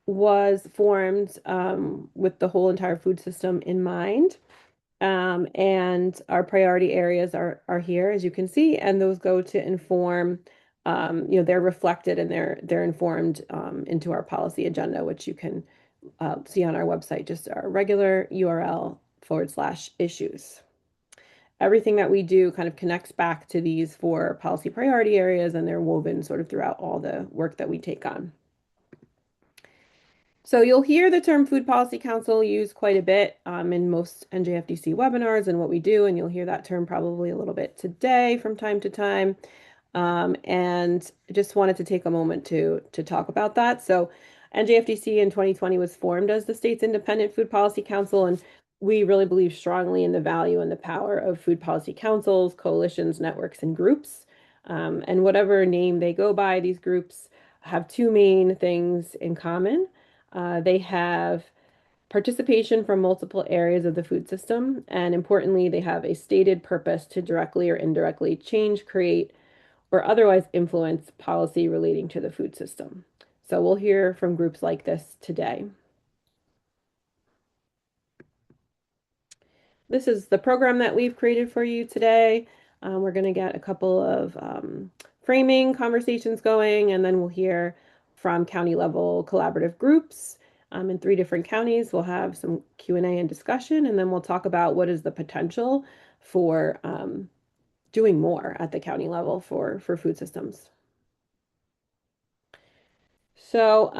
was formed with the whole entire food system in mind. And our priority areas are here, as you can see, and those go to inform, they're reflected and they're informed into our policy agenda, which you can see on our website, just our regular URL/issues. Everything that we do kind of connects back to these four policy priority areas, and they're woven sort of throughout all the work that we take on. So you'll hear the term Food Policy Council used quite a bit in most NJFDC webinars and what we do, and you'll hear that term probably a little bit today from time to time. And I just wanted to take a moment to talk about that. So NJFDC in 2020 was formed as the state's independent food policy council, and we really believe strongly in the value and the power of food policy councils, coalitions, networks, and groups. And whatever name they go by, these groups have two main things in common. They have participation from multiple areas of the food system, and importantly, they have a stated purpose to directly or indirectly change, create, or otherwise influence policy relating to the food system. So we'll hear from groups like this today. This is the program that we've created for you today. We're going to get a couple of framing conversations going, and then we'll hear from county level collaborative groups in 3 different counties. We'll have some Q&A and discussion, and then we'll talk about what is the potential for doing more at the county level for food systems. So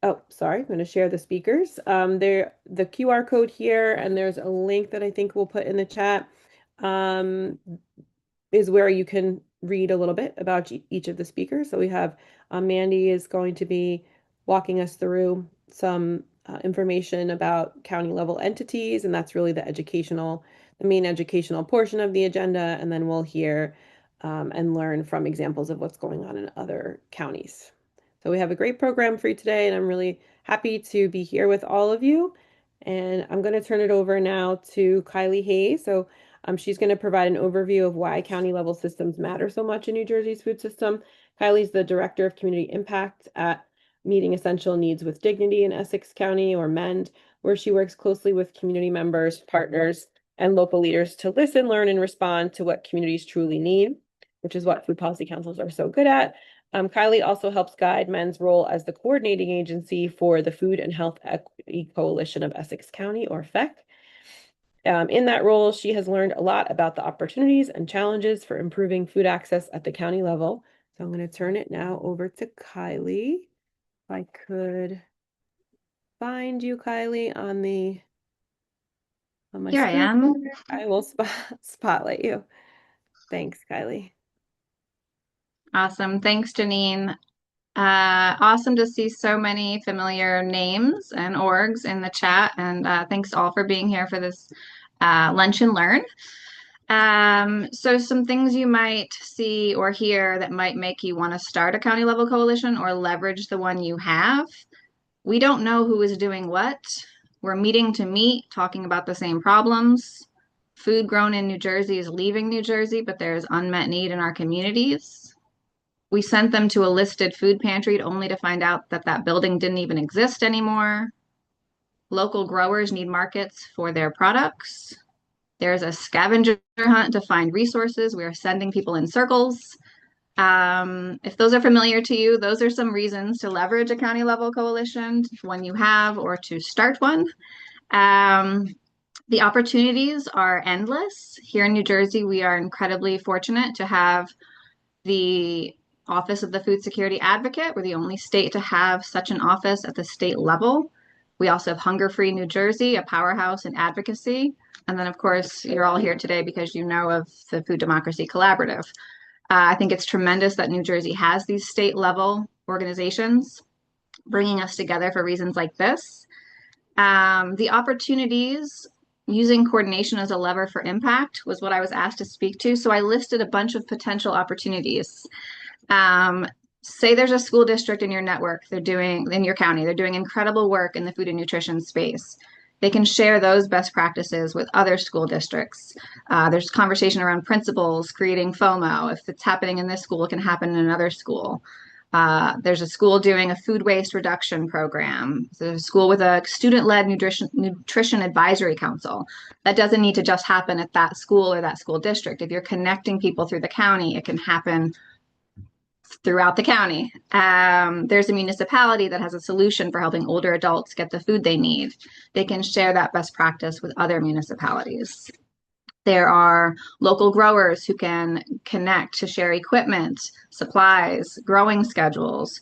oh, sorry, I'm going to share the speakers. The QR code here, and there's a link that I think we'll put in the chat, is where you can read a little bit about each of the speakers. So we have Mandy is going to be walking us through some information about county level entities, and that's really the main educational portion of the agenda. And then we'll hear and learn from examples of what's going on in other counties. So we have a great program for you today, and I'm really happy to be here with all of you. And I'm going to turn it over now to Keily Hayes. So she's going to provide an overview of why county level systems matter so much in New Jersey's food system. Kylie's the Director of Community Impact at Meeting Essential Needs with Dignity in Essex County, or MEND, where she works closely with community members, partners, and local leaders to listen, learn, and respond to what communities truly need, which is what food policy councils are so good at. Keily also helps guide MEND's role as the coordinating agency for the Food and Health Equity Coalition of Essex County, or FEC. In that role, she has learned a lot about the opportunities and challenges for improving food access at the county level. So I'm going to turn it now over to Keily. If I could find you, Keily, on my Here screen. I am. I will spotlight you. Thanks, Keily. Awesome. Thanks, Janine. Awesome to see so many familiar names and orgs in the chat. And thanks all for being here for this Lunch and Learn. So some things you might see or hear that might make you want to start a county level coalition or leverage the one you have. We don't know who is doing what. We're meeting to meet, talking about the same problems. Food grown in New Jersey is leaving New Jersey, but there's unmet need in our communities. We sent them to a listed food pantry only to find out that that building didn't even exist anymore. Local growers need markets for their products. There's a scavenger hunt to find resources. We are sending people in circles. If those are familiar to you, those are some reasons to leverage a county level coalition, one you have, or to start one. The opportunities are endless. Here in New Jersey, we are incredibly fortunate to have the Office of the Food Security Advocate. We're the only state to have such an office at the state level. We also have Hunger Free New Jersey, a powerhouse in advocacy. And then, of course, you're all here today because you know of the Food Democracy Collaborative. I think it's tremendous that New Jersey has these state level organizations bringing us together for reasons like this. The opportunities using coordination as a lever for impact was what I was asked to speak to. So I listed a bunch of potential opportunities. Say there's a school district in your network, in your county, they're doing incredible work in the food and nutrition space. They can share those best practices with other school districts. There's conversation around principals creating FOMO. If it's happening in this school, it can happen in another school. There's a school doing a food waste reduction program. There's a school with a student-led nutrition advisory council. That doesn't need to just happen at that school or that school district. If you're connecting people through the county, it can happen throughout the county. There's a municipality that has a solution for helping older adults get the food they need. They can share that best practice with other municipalities. There are local growers who can connect to share equipment, supplies, growing schedules,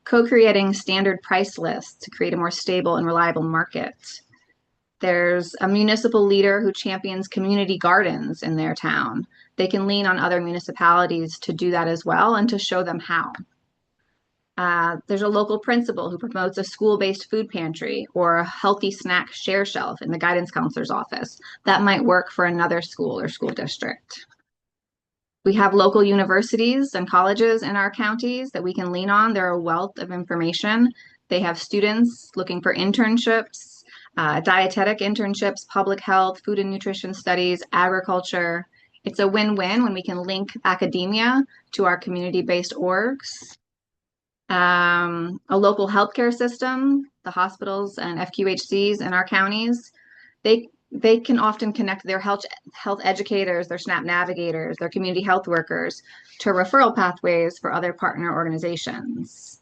co-creating standard price lists to create a more stable and reliable market. There's a municipal leader who champions community gardens in their town. They can lean on other municipalities to do that as well and to show them how. There's a local principal who promotes a school-based food pantry or a healthy snack share shelf in the guidance counselor's office. That might work for another school or school district. We have local universities and colleges in our counties that we can lean on. They're a wealth of information. They have students looking for internships, dietetic internships, public health, food and nutrition studies, agriculture. It's a win-win when we can link academia to our community-based orgs. A local healthcare system, the hospitals and FQHCs in our counties, they can often connect their health educators, their SNAP navigators, their community health workers to referral pathways for other partner organizations.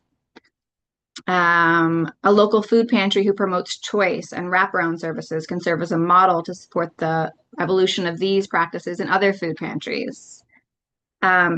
A local food pantry who promotes choice and wraparound services can serve as a model to support the evolution of these practices in other food pantries.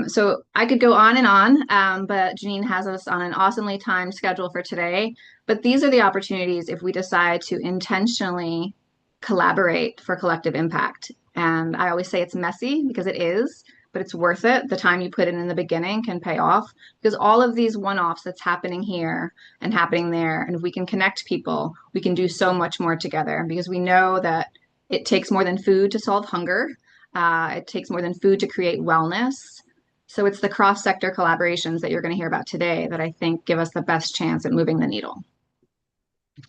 So I could go on and on, but Janine has us on an awesomely timed schedule for today. But these are the opportunities if we decide to intentionally collaborate for collective impact. And I always say it's messy because it is, but it's worth it. The time you put in the beginning can pay off because all of these one-offs that's happening here and happening there, and if we can connect people, we can do so much more together because we know that it takes more than food to solve hunger. It takes more than food to create wellness. So it's the cross-sector collaborations that you're going to hear about today that I think give us the best chance at moving the needle.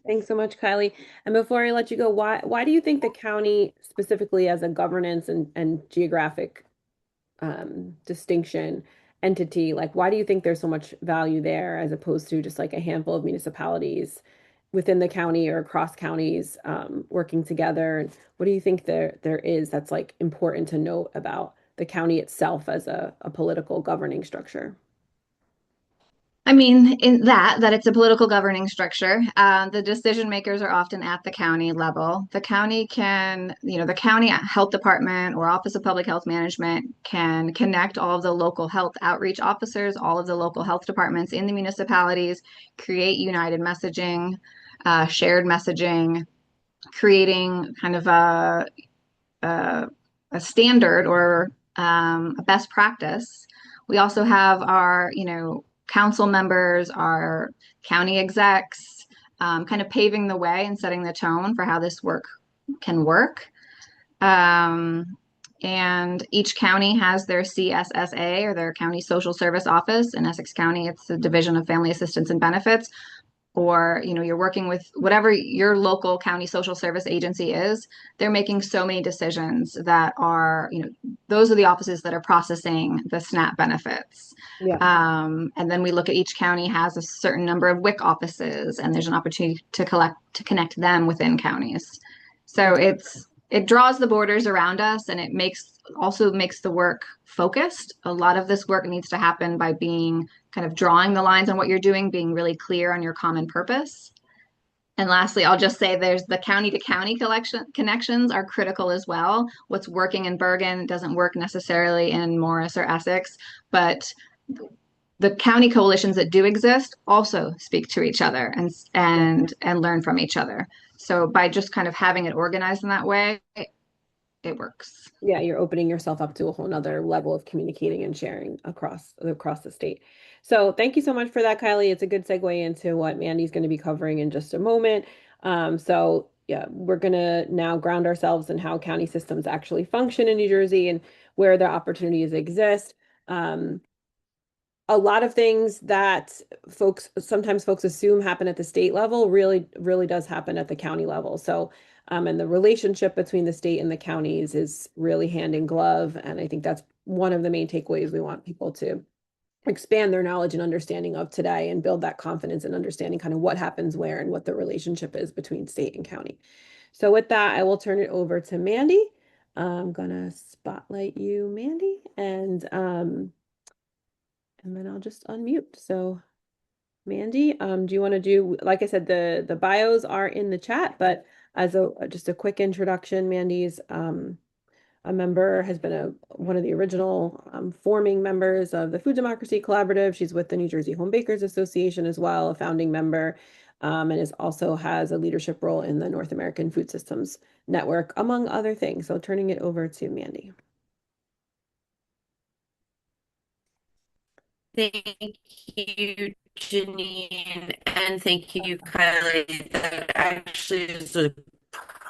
Thanks so much, Kylie. And before I let you go, why do you think the county specifically as a governance and geographic distinction entity, like why do you think there's so much value there as opposed to just like a handful of municipalities within the county or across counties working together? And what do you think there is that's like important to note about the county itself as a political governing structure? I mean, in that it's a political governing structure. The decision makers are often at the county level. The county can, the county health department or Office of Public Health Management can connect all of the local health outreach officers, all of the local health departments in the municipalities, create united messaging, shared messaging, creating kind of a standard or a best practice. We also have our, council members, our county execs, kind of paving the way and setting the tone for how this work can work. And each county has their CSSA or their county social service office. In Essex County, it's the Division of Family Assistance and Benefits. Or, you're working with whatever your local county social service agency is, they're making so many decisions that are, those are the offices that are processing the SNAP benefits. Yeah. And then we look at each county has a certain number of WIC offices, and there's an opportunity to connect them within counties. So it draws the borders around us, and it also makes the work focused. A lot of this work needs to happen by being kind of drawing the lines on what you're doing, being really clear on your common purpose. And lastly, I'll just say there's the county to county connections are critical as well. What's working in Bergen doesn't work necessarily in Morris or Essex, but the county coalitions that do exist also speak to each other and learn from each other. So by just kind of having it organized in that way, it works. Yeah, you're opening yourself up to a whole nother level of communicating and sharing across the state. So thank you so much for that, Kylie. It's a good segue into what Mandy's going to be covering in just a moment. So yeah, we're going to now ground ourselves in how county systems actually function in New Jersey and where the opportunities exist. A lot of things that sometimes folks assume happen at the state level really does happen at the county level. So and the relationship between the state and the counties is really hand in glove. And I think that's one of the main takeaways we want people to expand their knowledge and understanding of today and build that confidence and understanding kind of what happens where and what the relationship is between state and county. So with that, I will turn it over to Mandy. I'm gonna spotlight you, Mandy, and then I'll just unmute. So Mandy, do you want to do, like I said, the bios are in the chat, but as a just a quick introduction, Mandy's a member, has been one of the original forming members of the Food Democracy Collaborative. She's with the New Jersey Home Bakers Association as well, a founding member, and is also has a leadership role in the North American Food Systems Network, among other things. So turning it over to Mandy. Thank you, Janine, and thank you, Kylie. That actually is a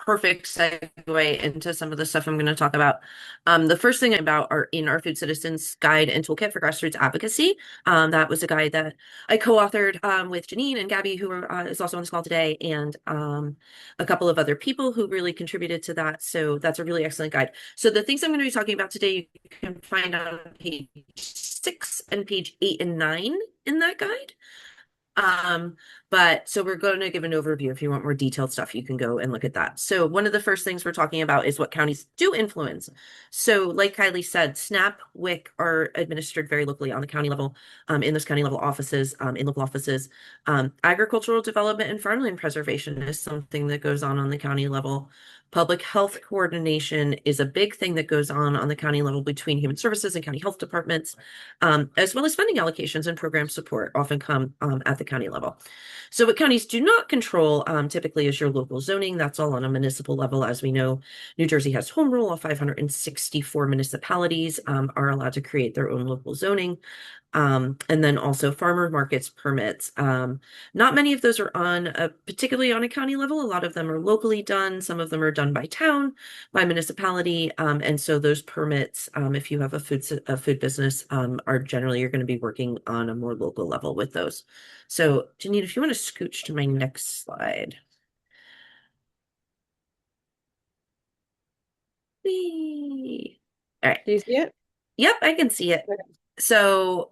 perfect segue into some of the stuff I'm going to talk about. The first thing about our in our Food Citizens Guide and Toolkit for Grassroots Advocacy. That was a guide that I co-authored with Janine and Gabby, who is also on this call today, and a couple of other people who really contributed to that. So that's a really excellent guide. So the things I'm going to be talking about today, you can find on page 6 and page 8 and 9 in that guide. But so we're going to give an overview. If you want more detailed stuff, you can go and look at that. So one of the first things we're talking about is what counties do influence. So like Kylie said, SNAP, WIC are administered very locally on the county level, in those county level offices, in local offices. Agricultural development and farmland preservation is something that goes on the county level. Public health coordination is a big thing that goes on the county level between human services and county health departments, as well as funding allocations and program support often come at the county level. So what counties do not control typically is your local zoning. That's all on a municipal level. As we know, New Jersey has home rule. All 564 municipalities are allowed to create their own local zoning. And then also farmer markets permits. Not many of those are particularly on a county level. A lot of them are locally done. Some of them are done by town, by municipality. And so those permits, if you have a food business, are generally, you're going to be working on a more local level with those. So Janine, if you want to scooch to my next slide. Whee! All right. Do you see it? Yep, I can see it. Okay. So,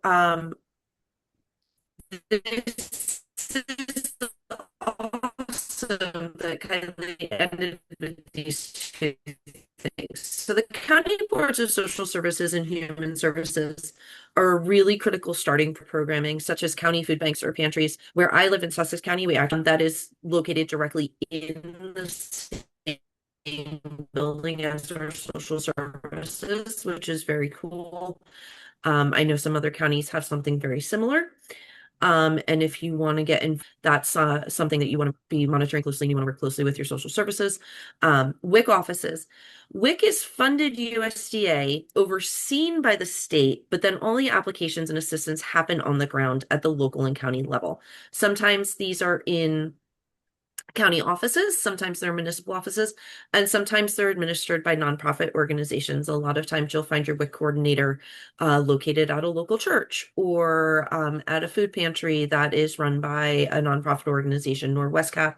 this is awesome that Kylie ended with these two things. So the county boards of social services and human services are a really critical starting for programming, such as county food banks or pantries. Where I live in Sussex County, we act on that is located directly in the same building as our social services, which is very cool. I know some other counties have something very similar. And if you want to get in, that's something that you want to be monitoring closely and you want to work closely with your social services. WIC offices. WIC is funded USDA, overseen by the state, but then all the applications and assistance happen on the ground at the local and county level. Sometimes these are in county offices, sometimes they're municipal offices, and sometimes they're administered by nonprofit organizations. A lot of times you'll find your WIC coordinator located at a local church or at a food pantry that is run by a nonprofit organization. NorWestCap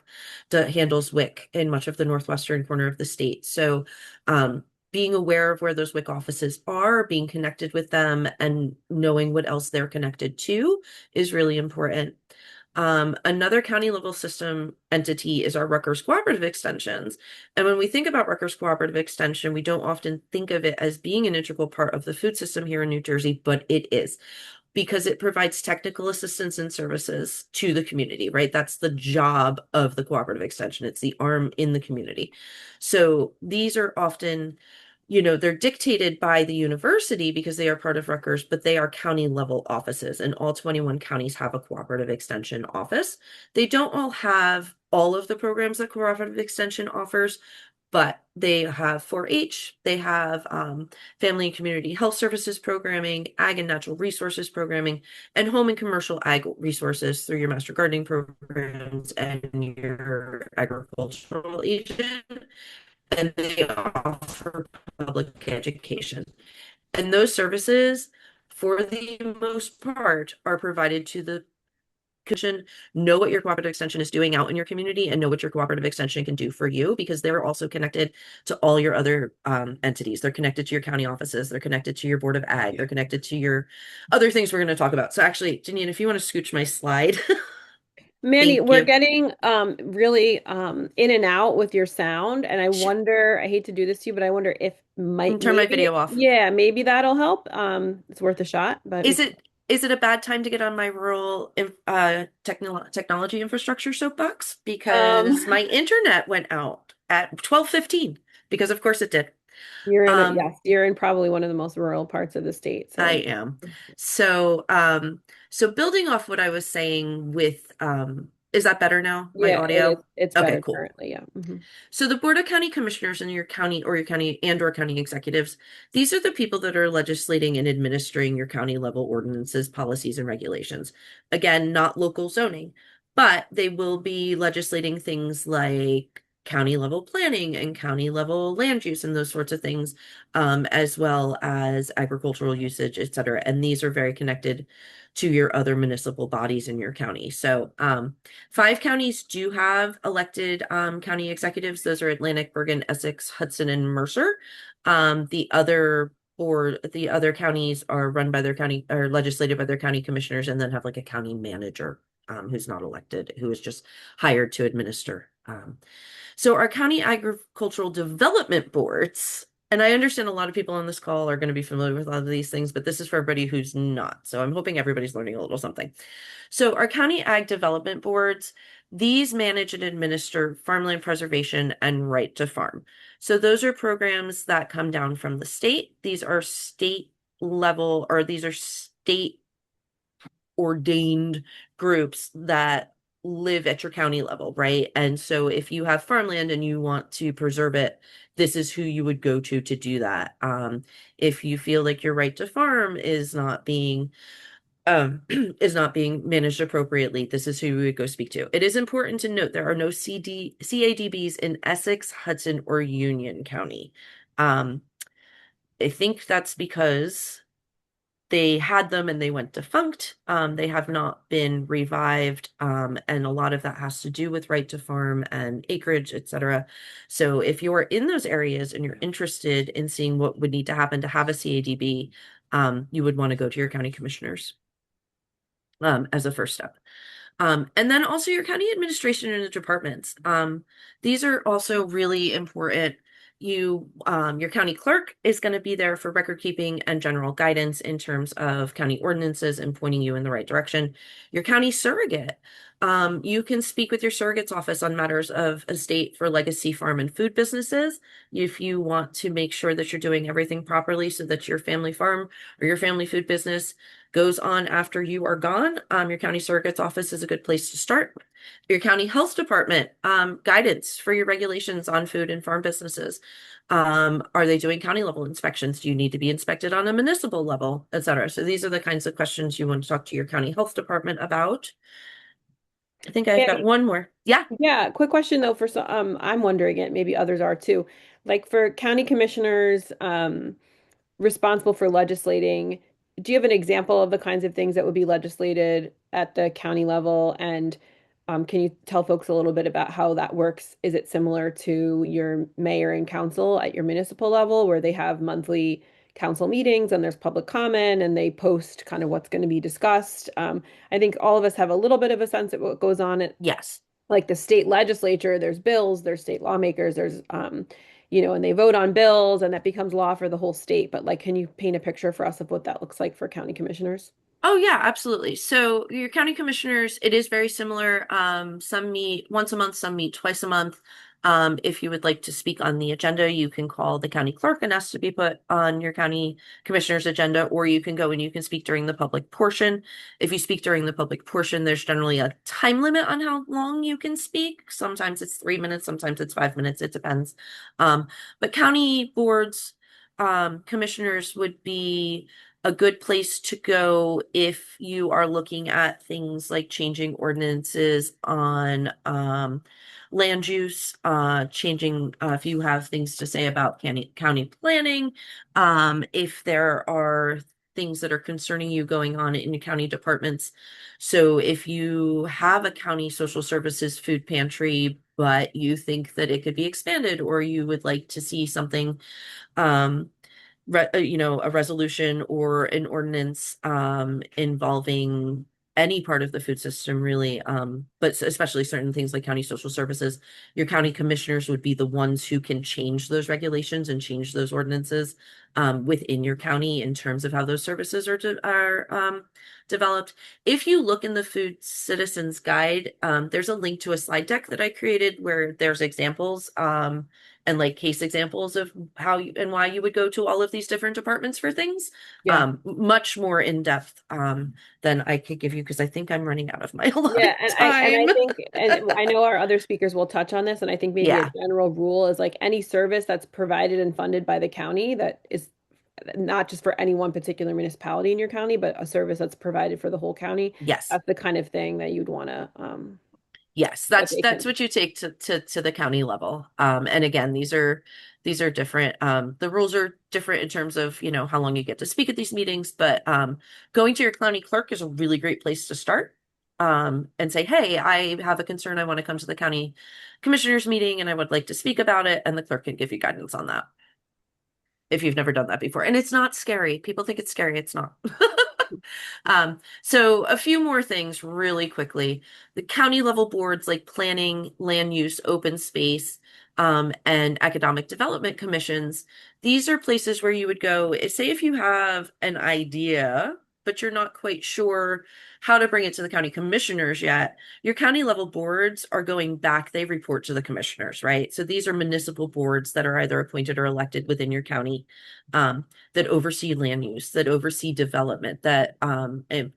handles WIC in much of the northwestern corner of the state. So being aware of where those WIC offices are, being connected with them, and knowing what else they're connected to is really important. Another county level system entity is our Rutgers Cooperative Extensions. And when we think about Rutgers Cooperative Extension, we don't often think of it as being an integral part of the food system here in New Jersey, but it is because it provides technical assistance and services to the community, right? That's the job of the cooperative extension. It's the arm in the community. So these are often, they're dictated by the university because they are part of Rutgers, but they are county level offices, and all 21 counties have a cooperative extension office. They don't all have all of the programs that cooperative extension offers, but they have 4-H, they have family and community health services programming, ag and natural resources programming, and home and commercial ag resources through your master gardening programs and your agricultural agent. And they offer public education. And those services, for the most part, are provided to the commission, know what your cooperative extension is doing out in your community and know what your cooperative extension can do for you, because they're also connected to all your other entities. They're connected to your county offices. They're connected to your board of ag. They're connected to your other things we're going to talk about. So actually, Janine, if you want to scooch my slide, Mandy, thank we're you. getting really in and out with your sound, and I wonder, I hate to do this to you, but I wonder if might Turn my maybe video off. yeah, maybe that'll help. It's worth a shot, but we Is can. it a bad time to get on my rural technology infrastructure soapbox? Um, Because my internet went out at 12:15, because of course it did. you're in a Um, yes, you're in probably one of the most rural parts of the state, I so am. So, so building off what I was saying with, is that better now, my yeah, it is. audio? It's Okay, better cool. currently. Yeah. So the Board of County Commissioners and your county or your county and or county executives, these are the people that are legislating and administering your county level ordinances, policies, and regulations. Again, not local zoning, but they will be legislating things like county level planning and county level land use and those sorts of things, as well as agricultural usage, et cetera. And these are very connected to your other municipal bodies in your county. So, 5 counties do have elected county executives. Those are Atlantic, Bergen, Essex, Hudson, and Mercer. The other counties are run by their county or legislated by their county commissioners, and then have like a county manager who's not elected, who is just hired to administer. So our county agricultural development boards, and I understand a lot of people on this call are going to be familiar with a lot of these things, but this is for everybody who's not. So I'm hoping everybody's learning a little something. So our county ag development boards, these manage and administer farmland preservation and right to farm. So those are programs that come down from the state. These are state level, or these are state ordained groups that live at your county level, right? And so if you have farmland and you want to preserve it, this is who you would go to do that. If you feel like your right to farm is not being managed appropriately, this is who we would go speak to. It is important to note there are no CADBs in Essex, Hudson, or Union County. Um, I think that's because they had them and they went defunct. They have not been revived, and a lot of that has to do with right to farm and acreage, etc. So if you're in those areas and you're interested in seeing what would need to happen to have a CADB, you would want to go to your county commissioners as a first step. And then also your county administration and the departments. These are also really important. Your county clerk is going to be there for record keeping and general guidance in terms of county ordinances and pointing you in the right direction. Your county surrogate, you can speak with your surrogate's office on matters of estate for legacy farm and food businesses. If you want to make sure that you're doing everything properly so that your family farm or your family food business goes on after you are gone, your county surrogate's office is a good place to start. Your county health department, guidance for your regulations on food and farm businesses. Are they doing county level inspections? Do you need to be inspected on a municipal level, et cetera? So these are the kinds of questions you want to talk to your county health department about. I think I've got Mandy, one more. Yeah. yeah, quick question though for some I'm wondering it, maybe others are too. Like for county commissioners, responsible for legislating. Do you have an example of the kinds of things that would be legislated at the county level? And can you tell folks a little bit about how that works? Is it similar to your mayor and council at your municipal level, where they have monthly council meetings and there's public comment and they post kind of what's going to be discussed? I think all of us have a little bit of a sense of what goes on at Yes. like the state legislature, there's bills, there's state lawmakers, there's and they vote on bills and that becomes law for the whole state. But like, can you paint a picture for us of what that looks like for county commissioners? Oh yeah, absolutely. So your county commissioners, it is very similar. Some meet once a month, some meet twice a month. If you would like to speak on the agenda, you can call the county clerk and ask to be put on your county commissioner's agenda, or you can go and you can speak during the public portion. If you speak during the public portion, there's generally a time limit on how long you can speak. Sometimes it's 3 minutes, sometimes it's 5 minutes, it depends. But county boards, commissioners would be a good place to go if you are looking at things like changing ordinances on land use, changing if you have things to say about county planning, if there are things that are concerning you going on in your county departments. So if you have a county social services food pantry, but you think that it could be expanded, or you would like to see something, um, a resolution or an ordinance involving any part of the food system, really, but especially certain things like county social services, your county commissioners would be the ones who can change those regulations and change those ordinances within your county in terms of how those services are developed. If you look in the Food Citizens Guide, there's a link to a slide deck that I created where there's examples. And like case examples of how you, and why you would go to all of these different departments for things. Yeah. Much more in depth than I could give you because I think I'm running out of my Yeah, allotted and I time. think, and I know our other speakers will touch on this, and I think maybe a Yeah. general rule is like any service that's provided and funded by the county that is not just for any one particular municipality in your county, but a service that's provided for the whole county. Yes. That's the kind of thing that you'd want to Yes, that that's they that's can. what you take to the county level. And again, these are different. The rules are different in terms of, how long you get to speak at these meetings, but going to your county clerk is a really great place to start. And say, hey, I have a concern. I want to come to the county commissioners meeting and I would like to speak about it. And the clerk can give you guidance on that if you've never done that before. And it's not scary. People think it's scary. It's not. So a few more things really quickly. The county level boards like planning, land use, open space, and economic development commissions. These are places where you would go, say if you have an idea, but you're not quite sure how to bring it to the county commissioners yet. Your county level boards are going back, they report to the commissioners, right? So these are municipal boards that are either appointed or elected within your county. That oversee land use, that oversee development, that and,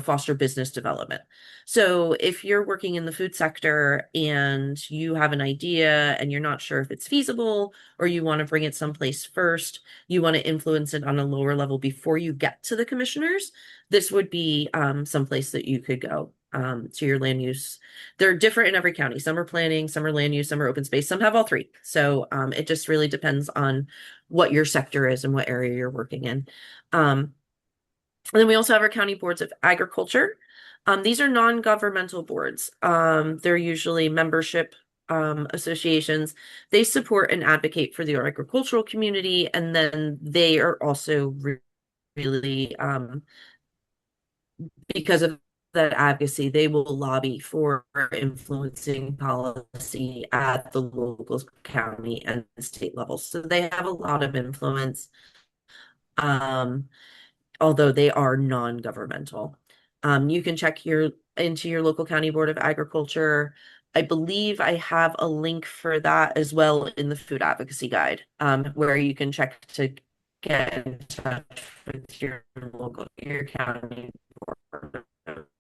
foster business development. So if you're working in the food sector and you have an idea and you're not sure if it's feasible or you want to bring it someplace first, you want to influence it on a lower level before you get to the commissioners, this would be someplace that you could go. To your land use. They're different in every county. Some are planning, some are land use, some are open space, some have all three. So it just really depends on what your sector is and what area you're working in. And then we also have our county boards of agriculture. These are non-governmental boards. They're usually membership associations. They support and advocate for the agricultural community, and then they are also really because of that advocacy, they will lobby for influencing policy at the local, county, and state level. So they have a lot of influence, although they are non-governmental. You can check into your local county board of agriculture. I believe I have a link for that as well in the food advocacy guide, where you can check to get in touch with your county board.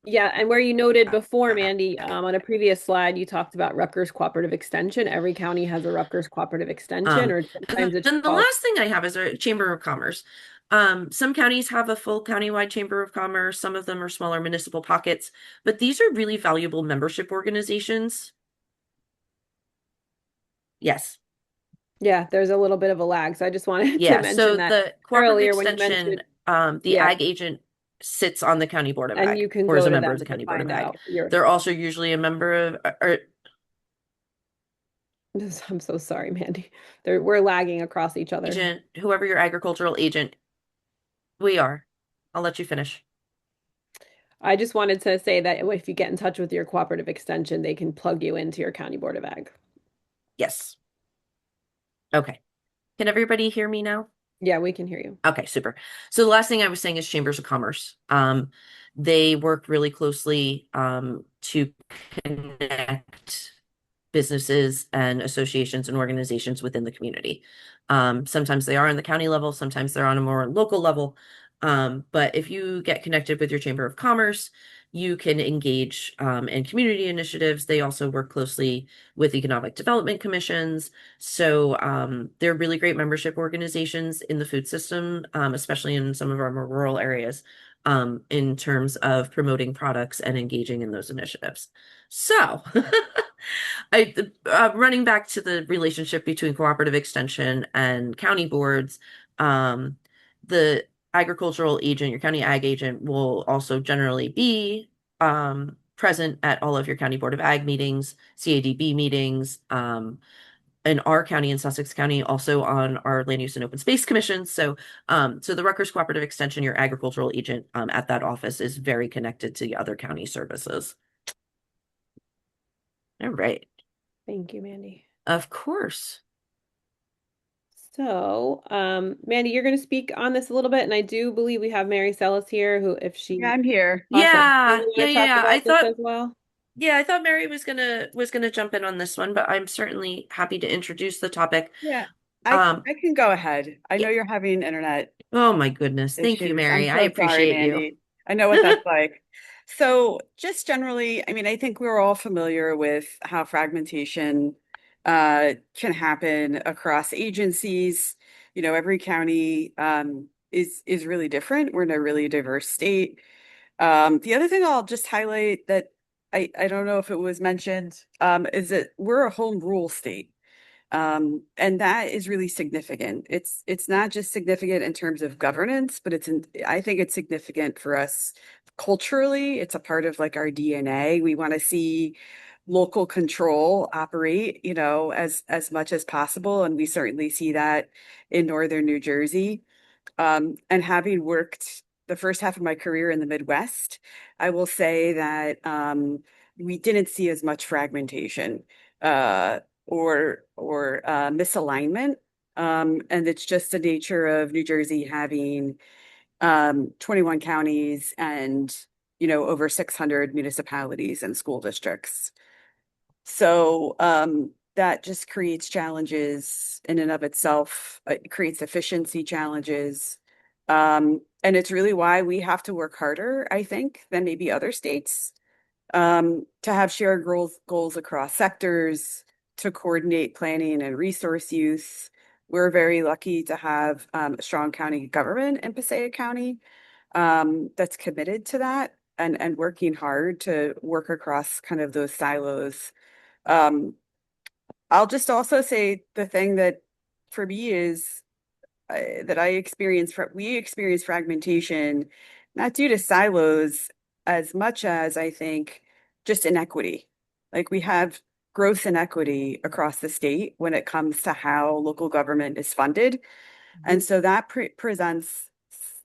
Yeah, and where you noted before, Mandy, on a previous slide, you talked about Rutgers Cooperative Extension. Every county has a Rutgers Cooperative Extension, Um, or and sometimes it's then the called. last thing I have is a Chamber of Commerce. Some counties have a full countywide Chamber of Commerce. Some of them are smaller municipal pockets, but these are really valuable membership organizations. Yes. Yeah, there's a little bit of a lag, so I just wanted to Yeah. mention So that the cooperative earlier when you mentioned, extension, the yeah, ag agent sits on the county board of and ag you can or is go a to member of them the to county board of find ag. out your. They're also usually a member of, or I'm so sorry, Mandy. We're lagging across each other. agent, whoever your agricultural agent, we are. I'll let you finish. I just wanted to say that if you get in touch with your cooperative extension, they can plug you into your county board of ag. Yes. Okay. Can everybody hear me now? Yeah, we can hear you. Okay, super. So the last thing I was saying is chambers of commerce. They work really closely to connect businesses and associations and organizations within the community. Sometimes they are on the county level, sometimes they're on a more local level. But if you get connected with your Chamber of Commerce, you can engage in community initiatives. They also work closely with economic development commissions. So they're really great membership organizations in the food system, especially in some of our more rural areas, in terms of promoting products and engaging in those initiatives. So running back to the relationship between cooperative extension and county boards, the agricultural agent, your county ag agent will also generally be present at all of your county board of ag meetings, CADB meetings, in our county in Sussex County, also on our land use and open space commission. So the Rutgers Cooperative Extension, your agricultural agent at that office is very connected to the other county services. All right. Thank you, Mandy. Of course. So, Mandy, you're going to speak on this a little bit, and I do believe we have Mary Celis here, who, if Yeah, she, I'm here. awesome. Do Yeah, you yeah, want to yeah, talk yeah. about this as well? Yeah, I thought Mary was gonna jump in on this one, but I'm certainly happy to introduce the topic. Yeah, I Um, I can go ahead. I know yeah. you're having internet Oh my goodness. Thank you, issues. I'm Mary. I so sorry, appreciate you. Mandy. I know what that's like. So, just generally, I mean, I think we're all familiar with how fragmentation can happen across agencies. You know, every county is really different. We're in a really diverse state. The other thing I'll just highlight that I don't know if it was mentioned, is that we're a home rule state. And that is really significant. It's not just significant in terms of governance, but I think it's significant for us culturally. It's a part of like our DNA. We want to see local control operate, you know, as much as possible. And we certainly see that in northern New Jersey. And having worked the first half of my career in the Midwest, I will say that we didn't see as much fragmentation or misalignment. And it's just the nature of New Jersey having 21 counties and over 600 municipalities and school districts. So that just creates challenges in and of itself. It creates efficiency challenges. And it's really why we have to work harder, I think, than maybe other states to have shared goals across sectors, to coordinate planning and resource use. We're very lucky to have a strong county government in Passaic County that's committed to that and working hard to work across kind of those silos. um, I'll just also say the thing that for me is that we experience fragmentation, not due to silos as much as I think just inequity. Like we have gross inequity across the state when it comes to how local government is funded. And so that presents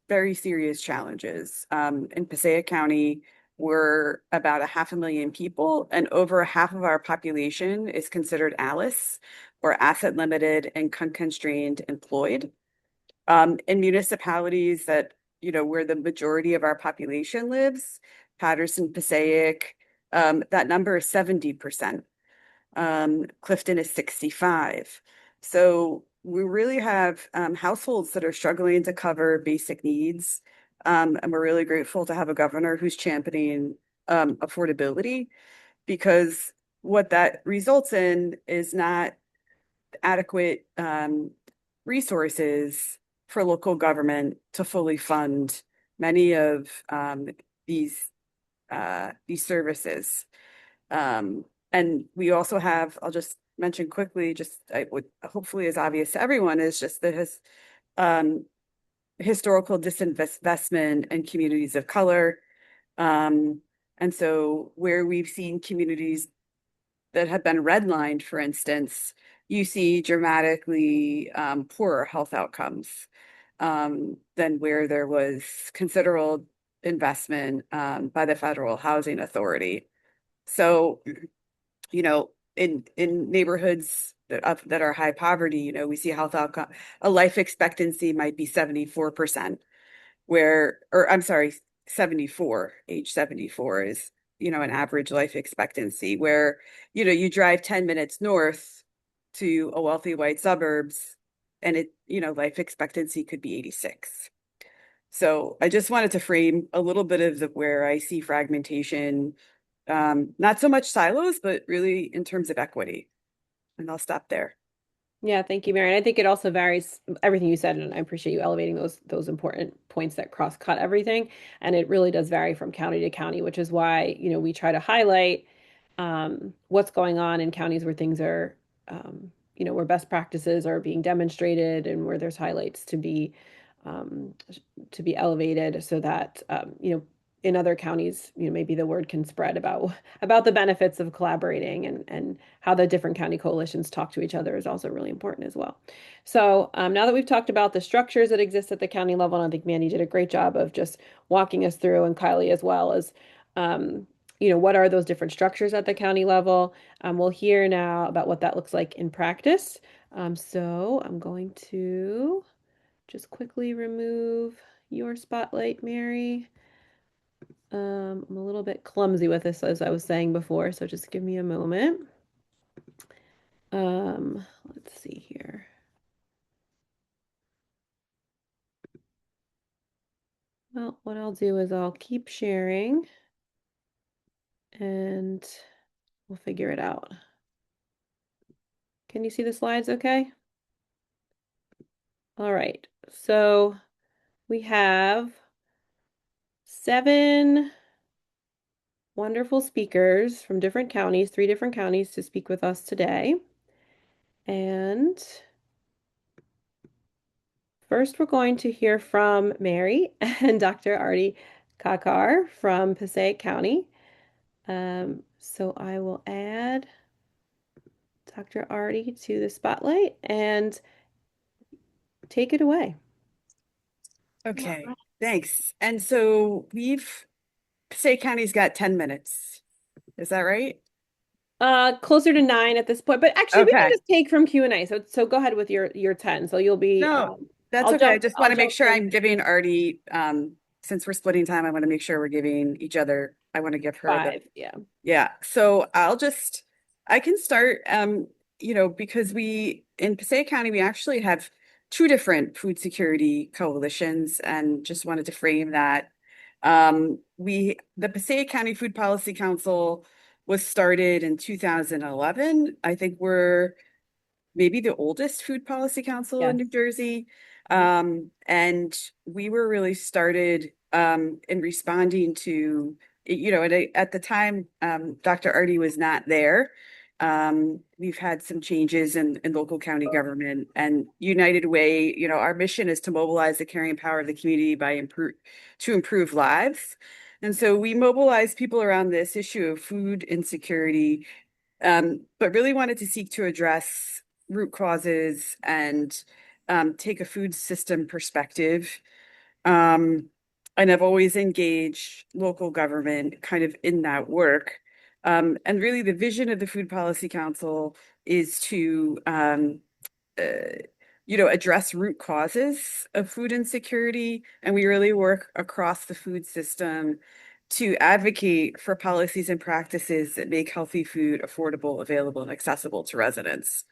very serious challenges. In Passaic County, we're about 500,000 people, and over half of our population is considered ALICE or asset limited and constrained employed. In municipalities that, where the majority of our population lives, Patterson, Passaic, that number is 70%. Clifton is 65. So we really have households that are struggling to cover basic needs. And we're really grateful to have a governor who's championing affordability, because what that results in is not adequate resources for local government to fully fund many of these these services. And we also have, I'll just mention quickly, just I would hopefully is obvious to everyone, is just the um, historical disinvestment in communities of color. Um, and so where we've seen communities that have been redlined, for instance, you see dramatically poorer health outcomes than where there was considerable investment by the Federal Housing Authority. So, in neighborhoods that are high poverty, we see health outcome, a life expectancy might be 74%, or I'm sorry, 74, age 74 is, an average life expectancy, where, you drive 10 minutes north to a wealthy white suburbs and life expectancy could be 86. So I just wanted to frame a little bit of where I see fragmentation, not so much silos, but really in terms of equity. And I'll stop there. Yeah, thank you, Mary. And I think it also varies everything you said, and I appreciate you elevating those important points that cross-cut everything. And it really does vary from county to county, which is why, we try to highlight what's going on in counties where things are, where best practices are being demonstrated and where there's highlights to be um, to be elevated so that in other counties, maybe the word can spread about the benefits of collaborating, and how the different county coalitions talk to each other is also really important as well. So now that we've talked about the structures that exist at the county level, and I think Mandy did a great job of just walking us through, and Kylie as well, as what are those different structures at the county level. We'll hear now about what that looks like in practice. So I'm going to just quickly remove your spotlight, Mary. I'm a little bit clumsy with this, as I was saying before, so just give me a moment. Let's see here. Well, what I'll do is I'll keep sharing and we'll figure it out. Can you see the slides okay? All right, so we have 7 wonderful speakers from different counties, 3 different counties, to speak with us today. And first, we're going to hear from Mary and Dr. Arti Kakkar from Passaic County. So I will add Dr. Arti to the spotlight and take it away. Okay, thanks. And so Passaic County's got 10 minutes. Is that right? Closer to 9 at this point, but actually we can Okay. just take from Q&A. So go ahead with your 10. So you'll be No, that's I'll okay. I jump just want I'll to make jump sure I'm in giving Artie, since we're splitting time, I want to make sure we're giving each other, I want to give her 5. Yeah. yeah. So I can start, because in Passaic County, we actually have 2 different food security coalitions, and just wanted to frame that. The Passaic County Food Policy Council was started in 2011. I think we're maybe the oldest food policy council in Yes. New Jersey. Mhm. And we were really started in responding to, at the time, Dr. Artie was not there. We've had some changes in local county government, and United Way, our mission is to mobilize the carrying power of the community to improve lives. And so we mobilize people around this issue of food insecurity, but really wanted to seek to address root causes and take a food system perspective. Um, and I've always engaged local government kind of in that work. And really, the vision of the Food Policy Council is to address root causes of food insecurity. And we really work across the food system to advocate for policies and practices that make healthy food affordable, available, and accessible to residents.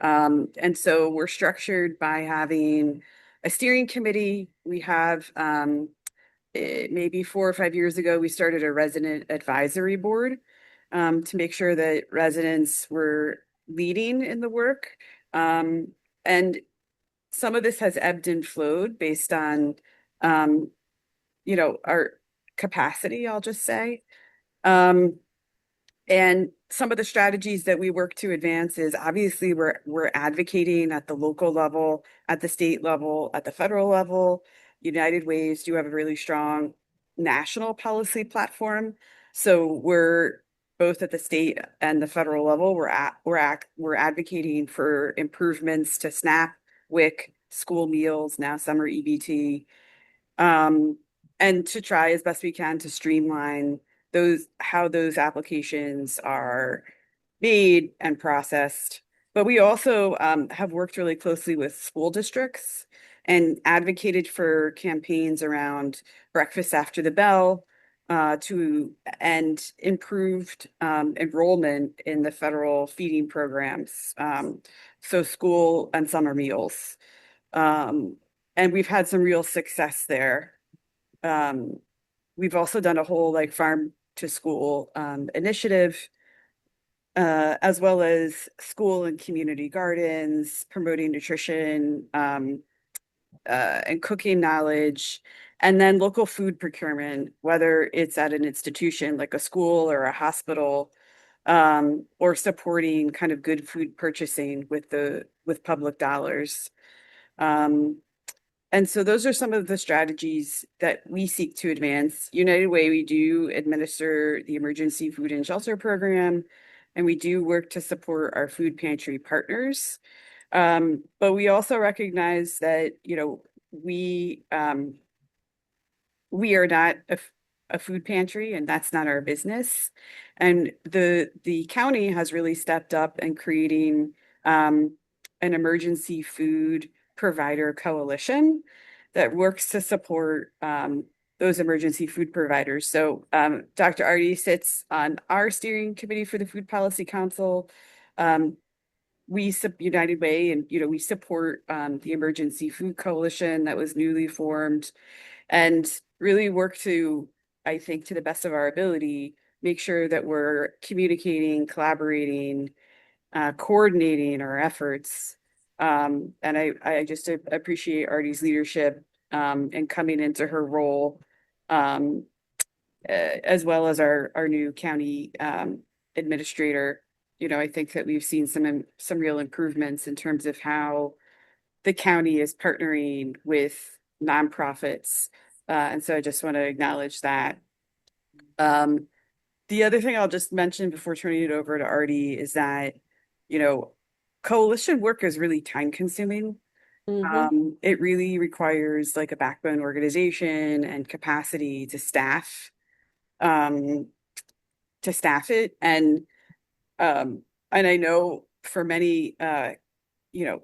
And so we're structured by having a steering committee. We have maybe 4 or 5 years ago, we started a resident advisory board to make sure that residents were leading in the work. And some of this has ebbed and flowed based on, um, our capacity, I'll just say. Um, and some of the strategies that we work to advance is obviously we're advocating at the local level, at the state level, at the federal level. United Ways do have a really strong national policy platform. So we're both at the state and the federal level, we're advocating for improvements to SNAP, WIC, school meals, now summer EBT, um, and to try as best we can to streamline how those applications are made and processed. But we also have worked really closely with school districts and advocated for campaigns around breakfast after the bell, to and improved enrollment in the federal feeding programs, so school and summer meals. Um, and we've had some real success there. Um, we've also done a whole like farm to school initiative, as well as school and community gardens, promoting nutrition, and cooking knowledge, and then local food procurement, whether it's at an institution like a school or a hospital, or supporting kind of good food purchasing with public dollars. Um, And so those are some of the strategies that we seek to advance. United Way, we do administer the Emergency Food and Shelter Program, and we do work to support our food pantry partners. But we also recognize that, we are not a food pantry, and that's not our business. And the county has really stepped up in creating an emergency food provider coalition that works to support those emergency food providers. So Dr. Arti sits on our steering committee for the Food Policy Council. We United Way, and we support the Emergency Food Coalition that was newly formed, and really work to, I think, to the best of our ability, make sure that we're communicating, collaborating, coordinating our efforts. And I just appreciate Artie's leadership and coming into her role, as well as our new county administrator. I think that we've seen some real improvements in terms of how the county is partnering with nonprofits. And so I just want to acknowledge that. The other thing I'll just mention before turning it over to Artie is that, coalition work is really time consuming. It really requires like a backbone organization and capacity um, to staff it. And I know for many, you know,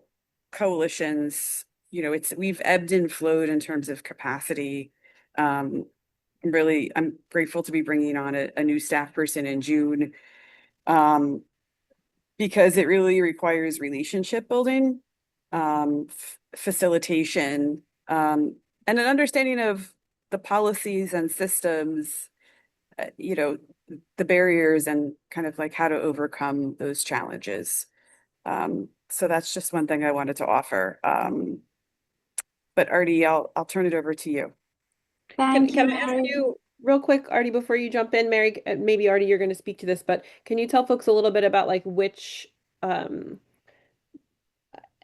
coalitions, we've ebbed and flowed in terms of capacity. I'm grateful to be bringing on a new staff person in June, um, because it really requires relationship building, facilitation, and an understanding of the policies and systems, uh, you know, the barriers and kind of like how to overcome those challenges. So that's just one thing I wanted to offer. But Artie, I'll turn it over to you. Can Thank you, can I ask Mary. you real quick, Artie, before you jump in, Mary, maybe Artie, you're going to speak to this, but can you tell folks a little bit about like which um,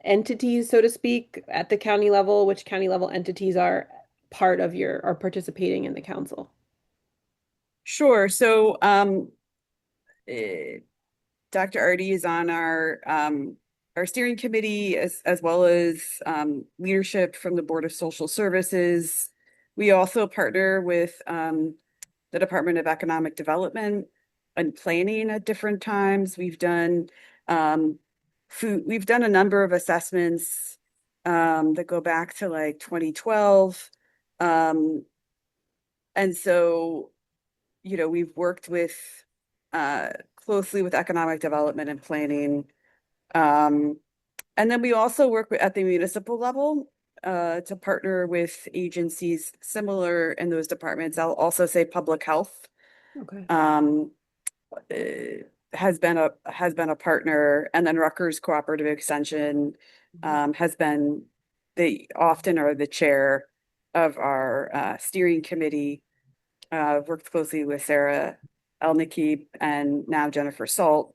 entities, so to speak, at the county level, which county level entities are part of are participating in the council? Sure. So, eh, Dr. Artie is on our steering committee, as well as leadership from the Board of Social Services. We also partner with the Department of Economic Development and Planning at different times. Um, we've done a number of assessments that go back to like 2012. Um, and so, we've worked with closely with economic development and planning. Um, and then we also work at the municipal level to partner with agencies similar in those departments. I'll also say public health Okay. um, has been a partner, and then Rutgers Cooperative Extension has been, they often are the chair of our steering committee. Worked closely with Sarah Elnicky and now Jennifer Salt,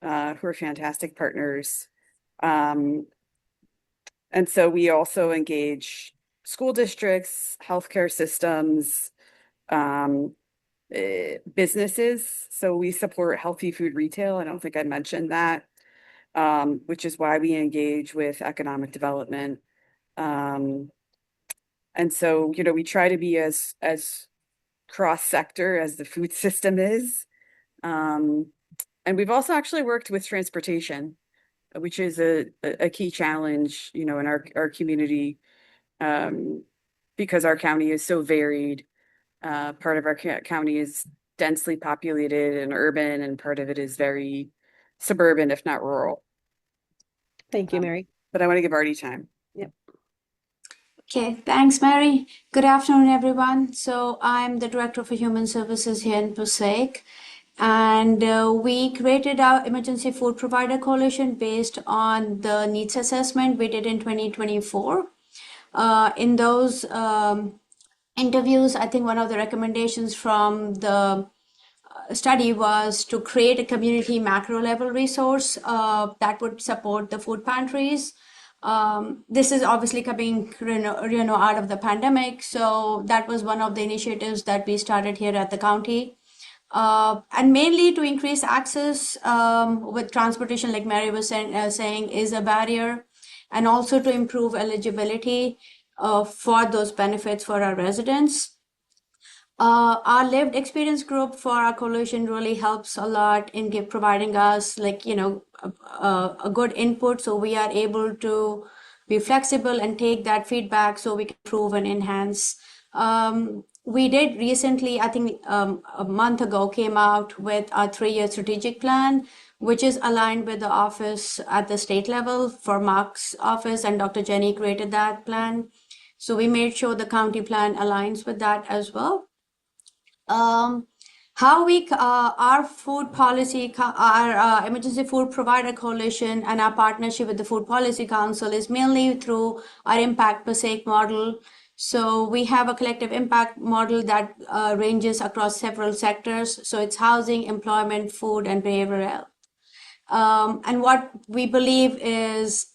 who are fantastic partners. Um, and so we also engage school districts, healthcare systems, um, businesses. So we support healthy food retail. I don't think I mentioned that, which is why we engage with economic development. Um, and so, we try to be as cross-sector as the food system is. Um, and we've also actually worked with transportation, which is a key challenge, in our community, um, because our county is so varied. Part of our county is densely populated and urban, and part of it is very suburban, if not rural. Thank you, Mary. But I want to give Artie time. Yep. Okay, thanks, Mary. Good afternoon, everyone. So I'm the Director for Human Services here in Passaic, and we created our Emergency Food Provider Coalition based on the needs assessment we did in 2024. In those interviews, I think one of the recommendations from the study was to create a community macro level resource that would support the food pantries. This is obviously coming, out of the pandemic. So that was one of the initiatives that we started here at the county. And mainly to increase access with transportation, like Mary was saying, is a barrier, and also to improve eligibility for those benefits for our residents. Our lived experience group for our coalition really helps a lot in providing us a good input, so we are able to be flexible and take that feedback so we can improve and enhance. We did recently, I think a month ago, came out with a 3-year strategic plan, which is aligned with the office at the state level for Mark's office, and Dr. Jenny created that plan. So we made sure the county plan aligns with that as well. How our food policy, our emergency food provider coalition, and our partnership with the Food Policy Council is mainly through our impact per se model. So we have a collective impact model that ranges across several sectors. So it's housing, employment, food, and behavioral health. And what we believe is,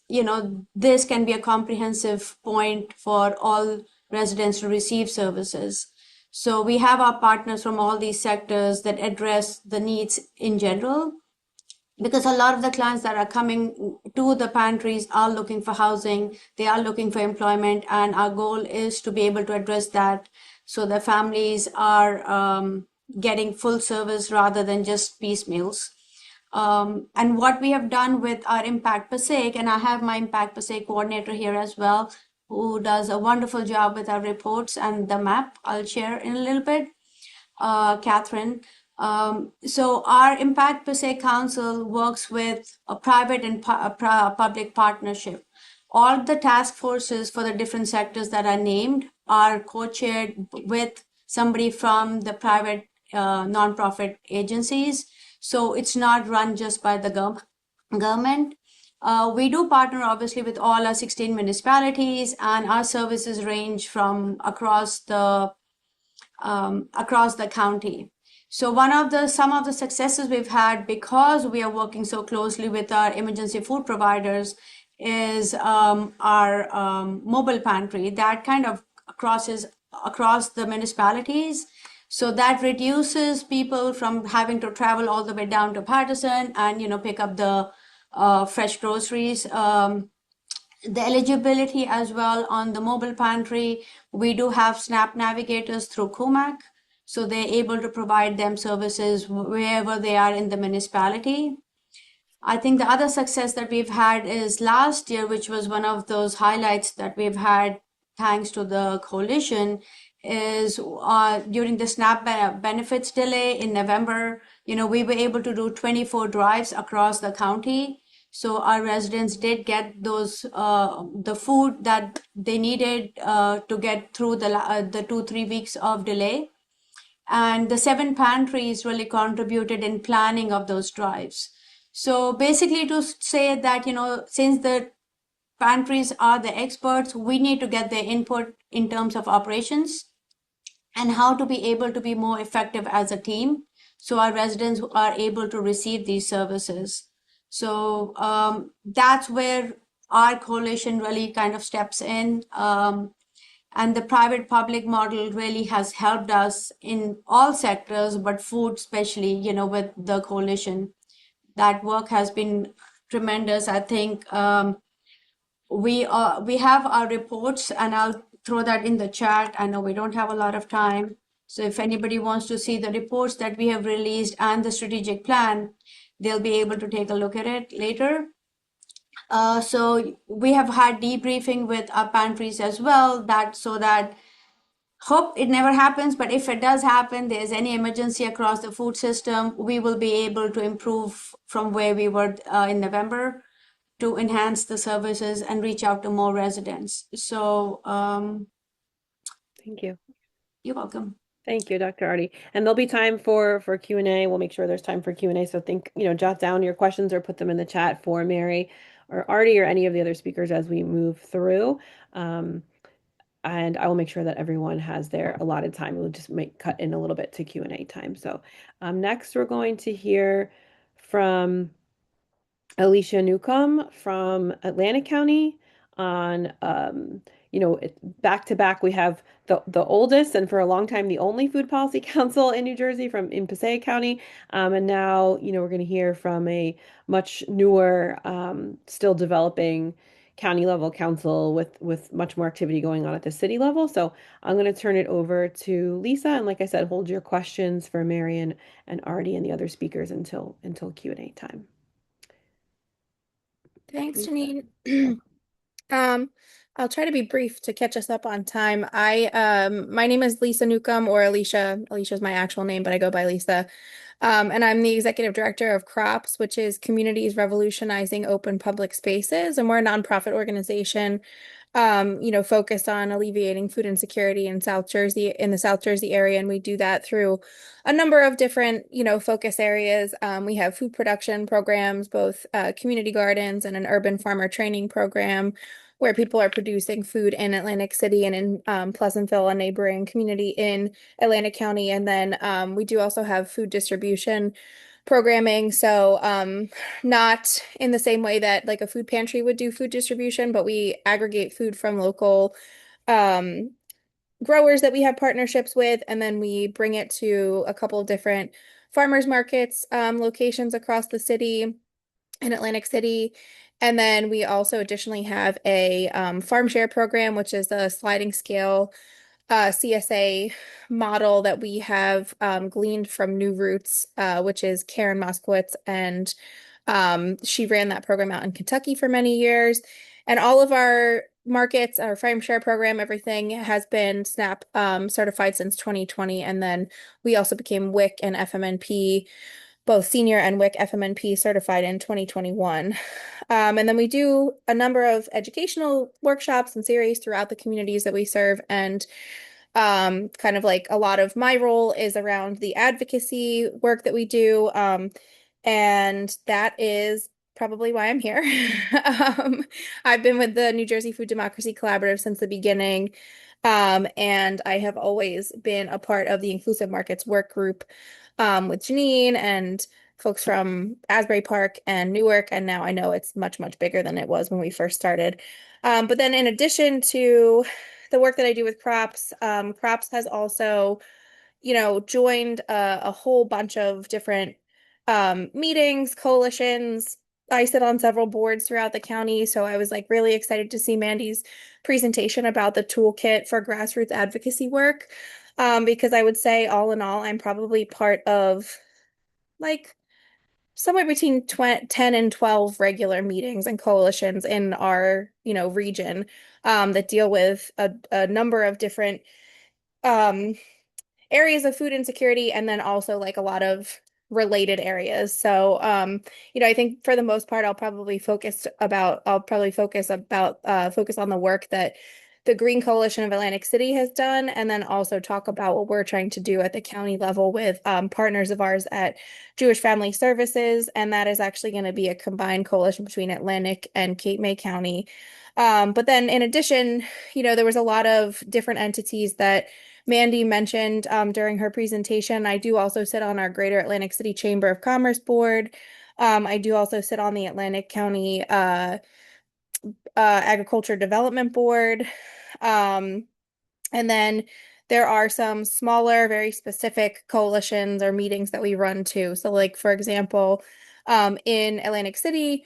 this can be a comprehensive point for all residents to receive services. So we have our partners from all these sectors that address the needs in general, because a lot of the clients that are coming to the pantries are looking for housing, they are looking for employment, and our goal is to be able to address that so the families are getting full service rather than just piecemeals. And what we have done with our Impact Passaic, and I have my Impact Passaic coordinator here as well, who does a wonderful job with our reports and the map I'll share in a little bit, Catherine. So our Impact Passaic Council works with a private and public partnership. All the task forces for the different sectors that are named are co-chaired with somebody from the private nonprofit agencies. So it's not run just by the government. We do partner obviously with all our 16 municipalities, and our services range from across the county. So some of the successes we've had, because we are working so closely with our emergency food providers, is our mobile pantry that kind of crosses across the municipalities. So that reduces people from having to travel all the way down to Patterson and pick up the fresh groceries. The eligibility as well on the mobile pantry, we do have SNAP navigators through CUMAC, so they're able to provide them services wherever they are in the municipality. I think the other success that we've had is last year, which was one of those highlights that we've had thanks to the coalition, is during the SNAP benefits delay in November, we were able to do 24 drives across the county. So our residents did get those the food that they needed to get through the 2-3 weeks of delay. And the 7 pantries really contributed in planning of those drives. So basically to say that, since the pantries are the experts, we need to get their input in terms of operations and how to be able to be more effective as a team, so our residents are able to receive these services. So that's where our coalition really kind of steps in. And the private public model really has helped us in all sectors, but food especially, with the coalition. That work has been tremendous. I think we have our reports, and I'll throw that in the chat. I know we don't have a lot of time. So if anybody wants to see the reports that we have released and the strategic plan, they'll be able to take a look at it later. So we have had debriefing with our pantries as well, so that hope it never happens, but if it does happen, there's any emergency across the food system, we will be able to improve from where we were in November, to enhance the services and reach out to more residents. So Thank you. You're welcome. Thank you, Dr. Arti. And there'll be time for Q&A. We'll make sure there's time for Q&A. So jot down your questions or put them in the chat for Mary or Arti or any of the other speakers as we move through. And I will make sure that everyone has their allotted time. We'll just cut in a little bit to Q&A time. So next we're going to hear from Alicia Newcomb from Atlantic County. on, back to back, we have the oldest and for a long time the only food policy council in New Jersey from in Passaic County. And now, we're going to hear from a much newer, still developing county level council with much more activity going on at the city level. So I'm going to turn it over to Lisa. And like I said, hold your questions for Marion and Artie and the other speakers until Q&A time. Thanks, Lisa. Janine. I'll try to be brief to catch us up on time. My name is Lisa Newcomb, or Alicia. Alicia is my actual name, but I go by Lisa. And I'm the executive director of CROPS, which is Communities Revolutionizing Open Public Spaces. And we're a nonprofit organization, focused on alleviating food insecurity in the South Jersey area. And we do that through a number of different, focus areas. We have food production programs, both community gardens and an urban farmer training program where people are producing food in Atlantic City and in Pleasantville, a neighboring community in Atlantic County. And then we do also have food distribution programming. So not in the same way that like a food pantry would do food distribution, but we aggregate food from local growers that we have partnerships with, and then we bring it to a couple of different farmers markets locations across the city in Atlantic City. And then we also additionally have a farm share program, which is a sliding scale CSA model that we have gleaned from New Roots, which is Karen Moskowitz, and she ran that program out in Kentucky for many years. And all of our markets, our farm share program, everything has been SNAP certified since 2020. And then we also became WIC and FMNP, both senior and WIC FMNP certified in 2021. And then we do a number of educational workshops and series throughout the communities that we serve. And kind of like a lot of my role is around the advocacy work that we do. And that is probably why I'm here. I've been with the New Jersey Food Democracy Collaborative since the beginning. And I have always been a part of the Inclusive Markets work group with Janine and folks from Asbury Park and Newark. And now I know it's much, much bigger than it was when we first started. But then in addition to the work that I do with CROPS, CROPS has also, joined a whole bunch of different meetings, coalitions. I sit on several boards throughout the county, so I was like really excited to see Mandy's presentation about the toolkit for grassroots advocacy work, because I would say all in all, I'm probably part of like somewhere between 10 and 12 regular meetings and coalitions in our, region that deal with a number of different areas of food insecurity, and then also like a lot of related areas. So, I think for the most part, I'll probably focus on the work that the Green Coalition of Atlantic City has done, and then also talk about what we're trying to do at the county level with partners of ours at Jewish Family Services. And that is actually going to be a combined coalition between Atlantic and Cape May County. But then in addition, there was a lot of different entities that Mandy mentioned during her presentation. I do also sit on our Greater Atlantic City Chamber of Commerce Board. I do also sit on the Atlantic County Agriculture Development Board. And then there are some smaller, very specific coalitions or meetings that we run too. So like, for example, in Atlantic City,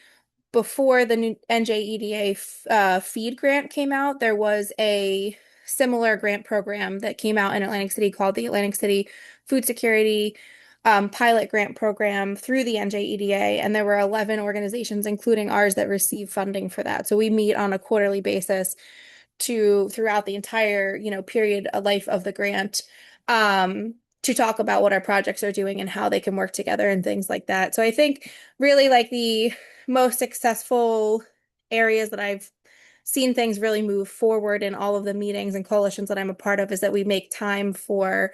before the new NJEDA feed grant came out, there was a similar grant program that came out in Atlantic City called the Atlantic City Food Security Pilot Grant Program through the NJEDA. And there were 11 organizations, including ours, that receive funding for that. So we meet on a quarterly basis throughout the entire, period of life of the grant, to talk about what our projects are doing and how they can work together and things like that. So I think really like the most successful areas that I've seen things really move forward in all of the meetings and coalitions that I'm a part of is that we make time for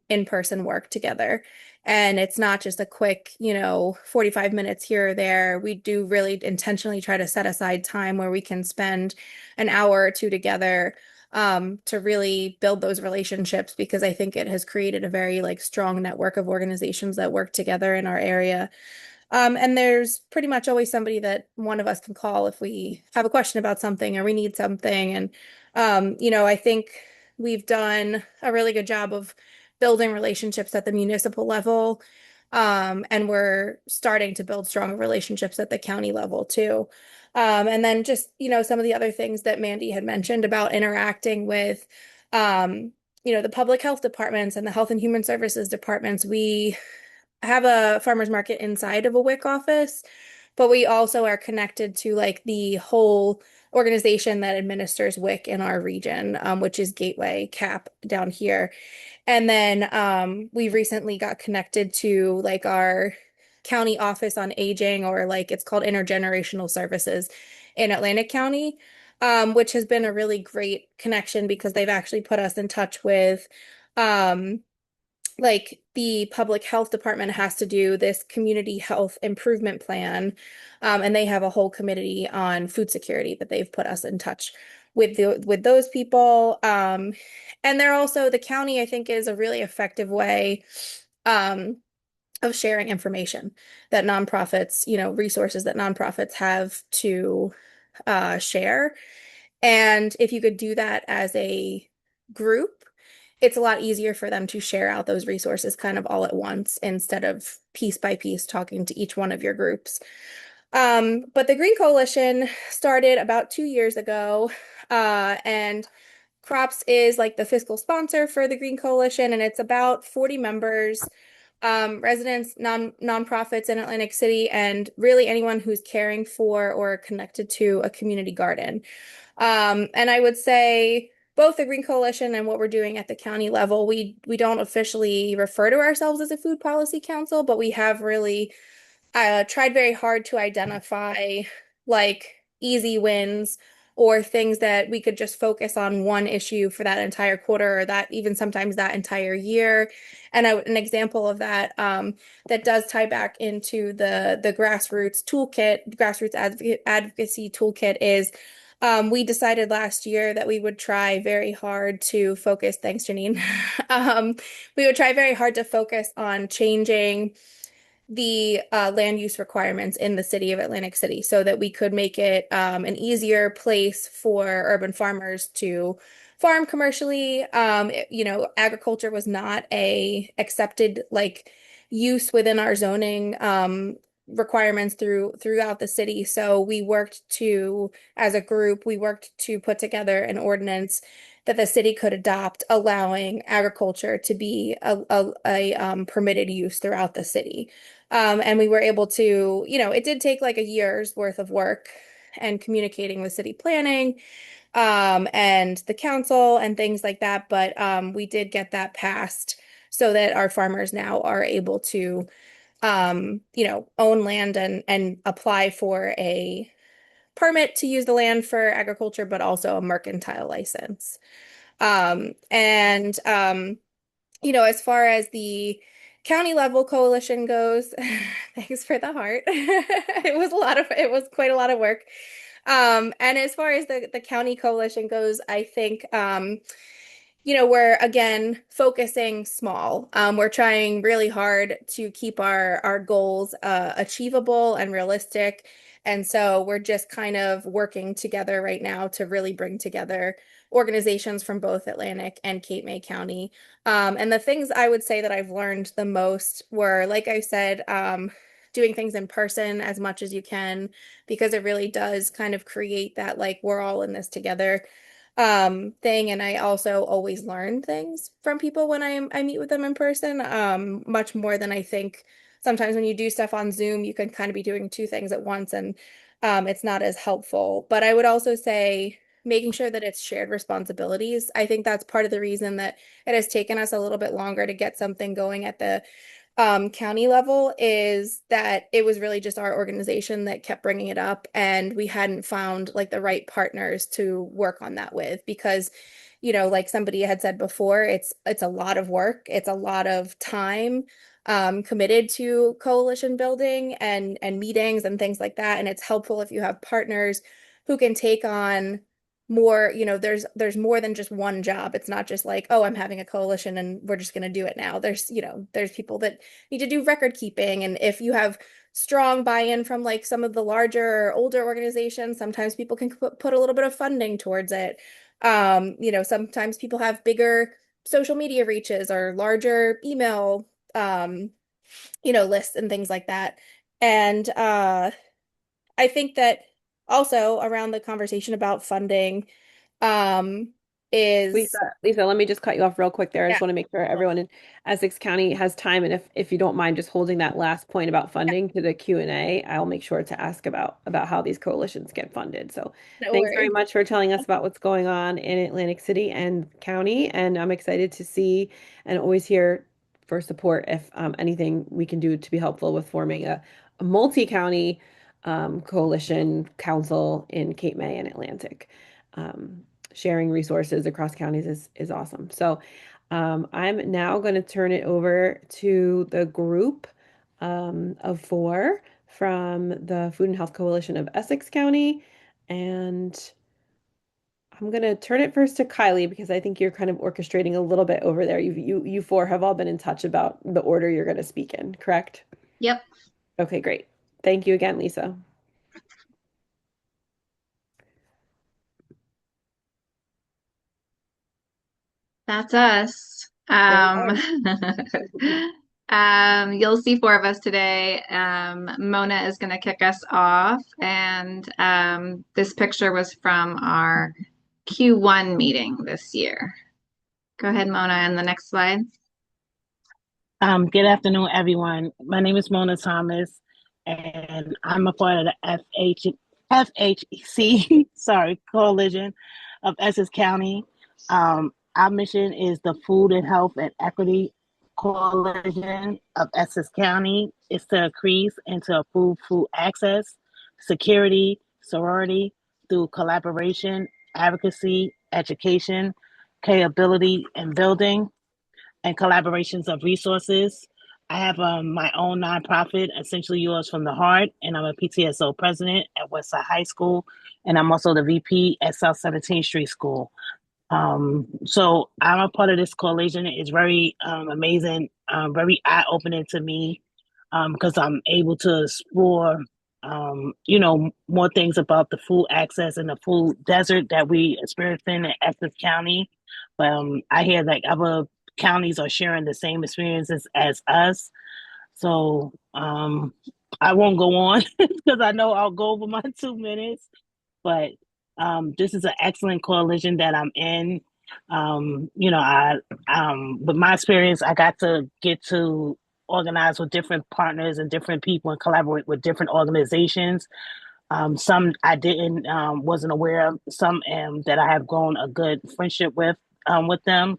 in-person work together. And it's not just a quick, 45 minutes here or there. We do really intentionally try to set aside time where we can spend an hour or two together to really build those relationships, because I think it has created a very strong network of organizations that work together in our area. And there's pretty much always somebody that one of us can call if we have a question about something or we need something. And, I think we've done a really good job of building relationships at the municipal level. And we're starting to build stronger relationships at the county level too. And then just, some of the other things that Mandy had mentioned about interacting with, the public health departments and the health and human services departments. We have a farmers market inside of a WIC office, but we also are connected to like the whole organization that administers WIC in our region, which is Gateway CAP down here. And then we recently got connected to like our county office on aging, or like it's called intergenerational services in Atlantic County, which has been a really great connection because they've actually put us in touch with um, like the public health department has to do this community health improvement plan, and they have a whole committee on food security that they've put us in touch with those people. And they're also the county, I think, is a really effective way of sharing information that nonprofits, resources that nonprofits have to share. And if you could do that as a group, it's a lot easier for them to share out those resources kind of all at once instead of piece by piece talking to each one of your groups. But the Green Coalition started about 2 years ago, and Crops is like the fiscal sponsor for the Green Coalition, and it's about 40 members, residents, nonprofits in Atlantic City, and really anyone who's caring for or connected to a community garden. And I would say both the Green Coalition and what we're doing at the county level, we don't officially refer to ourselves as a food policy council, but we have really tried very hard to identify like easy wins or things that we could just focus on one issue for that entire quarter, or that even sometimes that entire year. And an example of that that does tie back into the grassroots toolkit, grassroots advocacy toolkit is we decided last year that we would try very hard to focus, thanks, Janine. We would try very hard to focus on changing the land use requirements in the city of Atlantic City so that we could make it an easier place for urban farmers to farm commercially. Agriculture was not a accepted like use within our zoning requirements throughout the city. So we worked to, as a group, we worked to put together an ordinance that the city could adopt, allowing agriculture to be a permitted use throughout the city. And we were able to, it did take like a year's worth of work and communicating with city planning, and the council and things like that. But we did get that passed so that our farmers now are able to, own land and apply for a permit to use the land for agriculture, but also a mercantile license. And as far as the county level coalition goes, thanks for the heart. It was quite a lot of work. And as far as the county coalition goes, I think we're again focusing small. We're trying really hard to keep our goals achievable and realistic. And so we're just kind of working together right now to really bring together organizations from both Atlantic and Cape May County. And the things I would say that I've learned the most were, like I said, doing things in person as much as you can, because it really does kind of create that like we're all in this together thing. And I also always learn things from people when I meet with them in person, much more than I think. Sometimes when you do stuff on Zoom, you can kind of be doing two things at once, and it's not as helpful. But I would also say making sure that it's shared responsibilities. I think that's part of the reason that it has taken us a little bit longer to get something going at the county level, is that it was really just our organization that kept bringing it up, and we hadn't found like the right partners to work on that with, because like somebody had said before, it's a lot of work, it's a lot of time committed to coalition building and meetings and things like that, and it's helpful if you have partners who can take on more, there's more than just one job. It's not just like, oh, I'm having a coalition and we're just going to do it now. There's people that need to do record keeping. And if you have strong buy-in from like some of the larger or older organizations, sometimes people can put a little bit of funding towards it. Sometimes people have bigger social media reaches or larger email, lists and things like that. And I think that also around the conversation about funding, is Lisa, let me just cut you off real quick there. I yeah, just want to make sure everyone in Essex County has time, and if you don't mind just holding that last point about funding to the Q&A, I'll make sure to ask about how these coalitions get funded. So no thanks very worries. much for telling us about what's going on in Atlantic City and County, and I'm excited to see and always hear for support if anything we can do to be helpful with forming a multi-county coalition council in Cape May and Atlantic. Sharing resources across counties is awesome. So I'm now going to turn it over to the group of four from the Food and Health Coalition of Essex County. And I'm going to turn it first to Kylie because I think you're kind of orchestrating a little bit over there. You four have all been in touch about the order you're going to speak in, correct? Yep. Okay, great. Thank you again, Lisa. That's us. You'll see four of us today. Mona is going to kick us off, and this picture was from our Q1 meeting this year. Go ahead, Mona, and the next slide. Good afternoon, everyone. My name is Mona Thomas, and I'm a part of the FHC, Coalition of Essex County. Our mission is the Food and Health and Equity Coalition of Essex County. It's to increase and to improve food access, security, sorority through collaboration, advocacy, education, capability, and building, and collaborations of resources. I have my own nonprofit, Essentially Yours from the Heart, and I'm a PTSO president at Westside High School, and I'm also the VP at South 17th Street School. So I'm a part of this coalition. It's very amazing, very eye-opening to me because I'm able to explore, more things about the food access and the food desert that we experience in Essex County. I hear that other counties are sharing the same experiences as us. So I won't go on because I know I'll go over my 2 minutes. But this is an excellent coalition that I'm in. With my experience, I got to get to organize with different partners and different people and collaborate with different organizations. Some I didn't, wasn't aware of. Some that I have grown a good friendship with them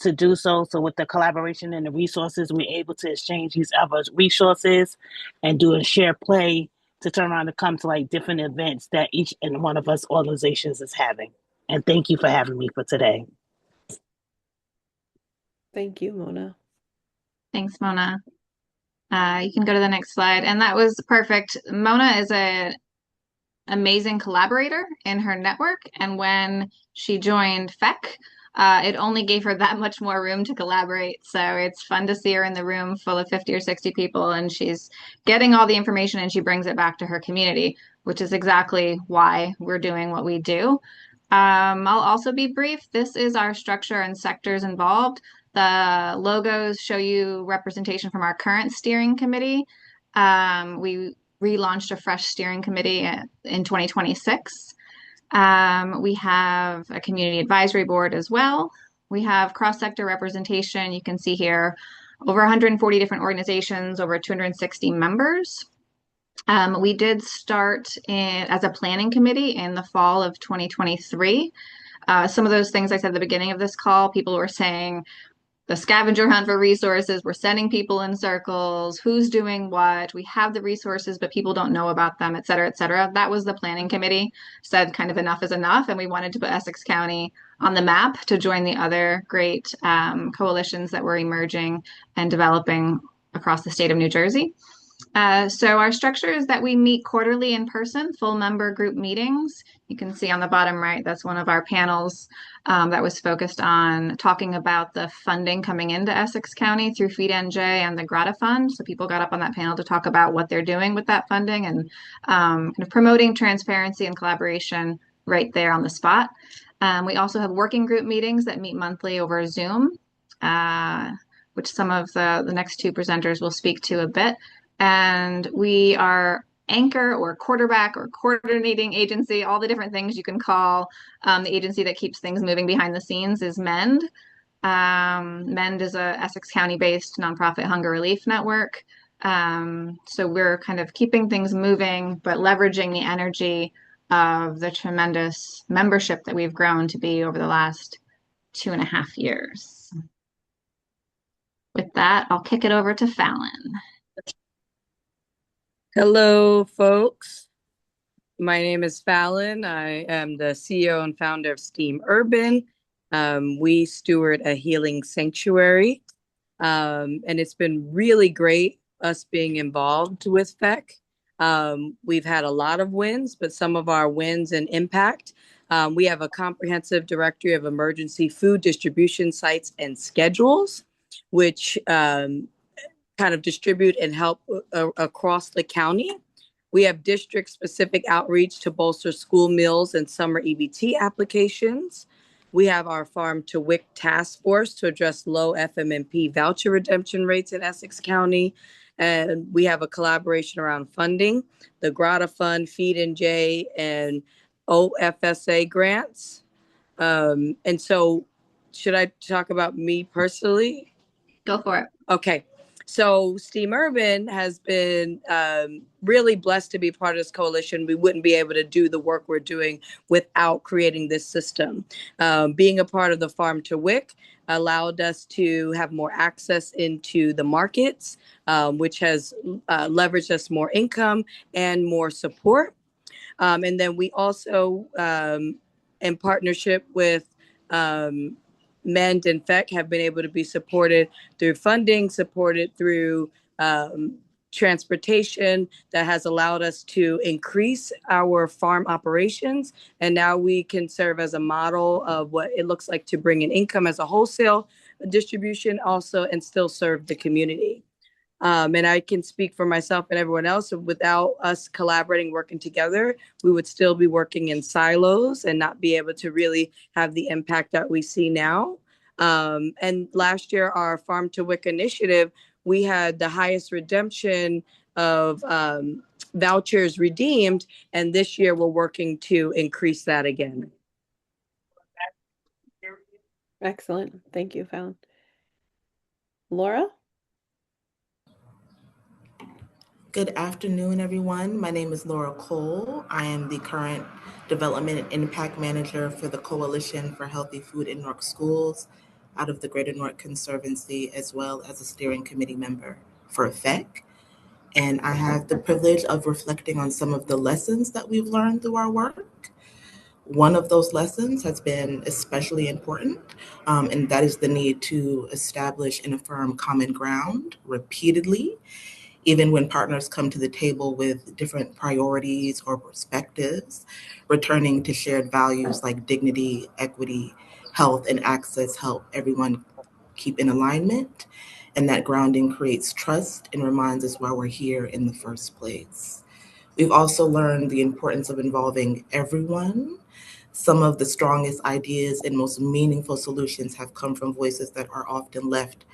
to do so. So with the collaboration and the resources, we're able to exchange these other resources and do a share play to turn around and come to like different events that each and one of us organizations is having. And thank you for having me for today. Thank you, Mona. Thanks, Mona. You can go to the next slide. And that was perfect. Mona is an amazing collaborator in her network. And when she joined FEC, it only gave her that much more room to collaborate. So it's fun to see her in the room full of 50 or 60 people, and she's getting all the information and she brings it back to her community, which is exactly why we're doing what we do. I'll also be brief. This is our structure and sectors involved. The logos show you representation from our current steering committee. We relaunched a fresh steering committee in 2026. We have a community advisory board as well. We have cross-sector representation. You can see here over 140 different organizations, over 260 members. We did start as a planning committee in the fall of 2023. Some of those things I said at the beginning of this call, people were saying, the scavenger hunt for resources, we're sending people in circles, who's doing what, we have the resources, but people don't know about them, et cetera, et cetera. That was the planning committee, said kind of enough is enough, and we wanted to put Essex County on the map to join the other great coalitions that were emerging and developing across the state of New Jersey. So our structure is that we meet quarterly in person, full member group meetings. You can see on the bottom right, that's one of our panels that was focused on talking about the funding coming into Essex County through Feed NJ and the Grata Fund. So people got up on that panel to talk about what they're doing with that funding and kind of promoting transparency and collaboration right there on the spot. We also have working group meetings that meet monthly over Zoom, which some of the next two presenters will speak to a bit. And we are anchor or quarterback or coordinating agency, all the different things you can call the agency that keeps things moving behind the scenes is MEND. MEND is a Essex County-based nonprofit hunger relief network. So we're kind of keeping things moving, but leveraging the energy of the tremendous membership that we've grown to be over the last 2.5 years. With that, I'll kick it over to Fallon. Hello, folks. My name is Fallon. I am the CEO and founder of Steam Urban. We steward a healing sanctuary, and it's been really great us being involved with FEC. We've had a lot of wins, but some of our wins and impact. We have a comprehensive directory of emergency food distribution sites and schedules, which kind of distribute and help across the county. We have district-specific outreach to bolster school meals and summer EBT applications. We have our Farm to WIC task force to address low FMMP voucher redemption rates in Essex County. And we have a collaboration around funding, the Grata Fund, Feed NJ, and OFSA grants. And so should I talk about me personally? Go for it. Okay. So Steam Urban has been really blessed to be part of this coalition. We wouldn't be able to do the work we're doing without creating this system. Being a part of the Farm to WIC allowed us to have more access into the markets, which has leveraged us more income and more support. And then we also, in partnership with MEND and FEC, have been able to be supported through funding, supported through transportation that has allowed us to increase our farm operations. And now we can serve as a model of what it looks like to bring in income as a wholesale distribution also and still serve the community. And I can speak for myself and everyone else. Without us collaborating, working together, we would still be working in silos and not be able to really have the impact that we see now. And last year, our Farm to WIC initiative, we had the highest redemption of vouchers redeemed. And this year, we're working to increase that again. Excellent. Thank you, Fallon. Laura? Good afternoon, everyone. My name is Laura Cole. I am the current Development and Impact Manager for the Coalition for Healthy Food in Newark Schools out of the Greater Newark Conservancy, as well as a steering committee member for FEC. And I have the privilege of reflecting on some of the lessons that we've learned through our work. One of those lessons has been especially important, and that is the need to establish and affirm common ground repeatedly, even when partners come to the table with different priorities or perspectives. Returning to shared values like dignity, equity, health, and access help everyone keep in alignment. And that grounding creates trust and reminds us why we're here in the first place. We've also learned the importance of involving everyone. Some of the strongest ideas and most meaningful solutions have come from voices that are often left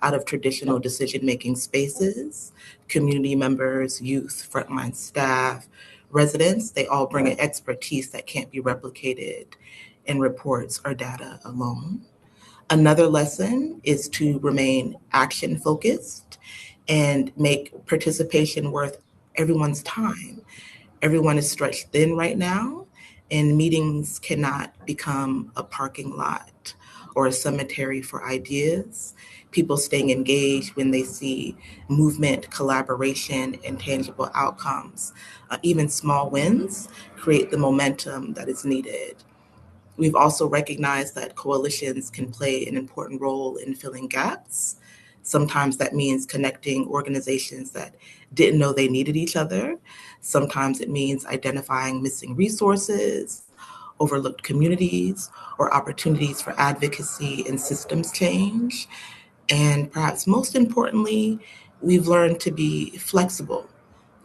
out of traditional decision-making spaces. Community members, youth, frontline staff, residents, they all bring an expertise that can't be replicated in reports or data alone. Another lesson is to remain action-focused and make participation worth everyone's time. Everyone is stretched thin right now, and meetings cannot become a parking lot or a cemetery for ideas. People staying engaged when they see movement, collaboration, and tangible outcomes. Even small wins create the momentum that is needed. We've also recognized that coalitions can play an important role in filling gaps. Sometimes that means connecting organizations that didn't know they needed each other. Sometimes it means identifying missing resources, overlooked communities, or opportunities for advocacy and systems change. And perhaps most importantly, we've learned to be flexible.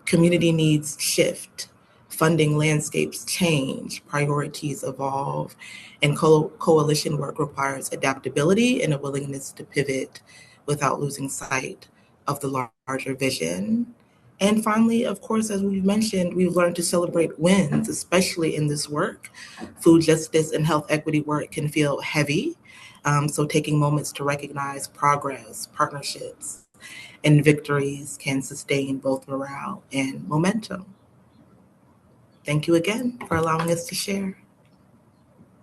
Community needs shift, funding landscapes change, priorities evolve, and coalition work requires adaptability and a willingness to pivot without losing sight of the larger vision. And finally, of course, as we've mentioned, we've learned to celebrate wins, especially in this work. Food justice and health equity work can feel heavy. So taking moments to recognize progress, partnerships, and victories can sustain both morale and momentum. Thank you again for allowing us to share.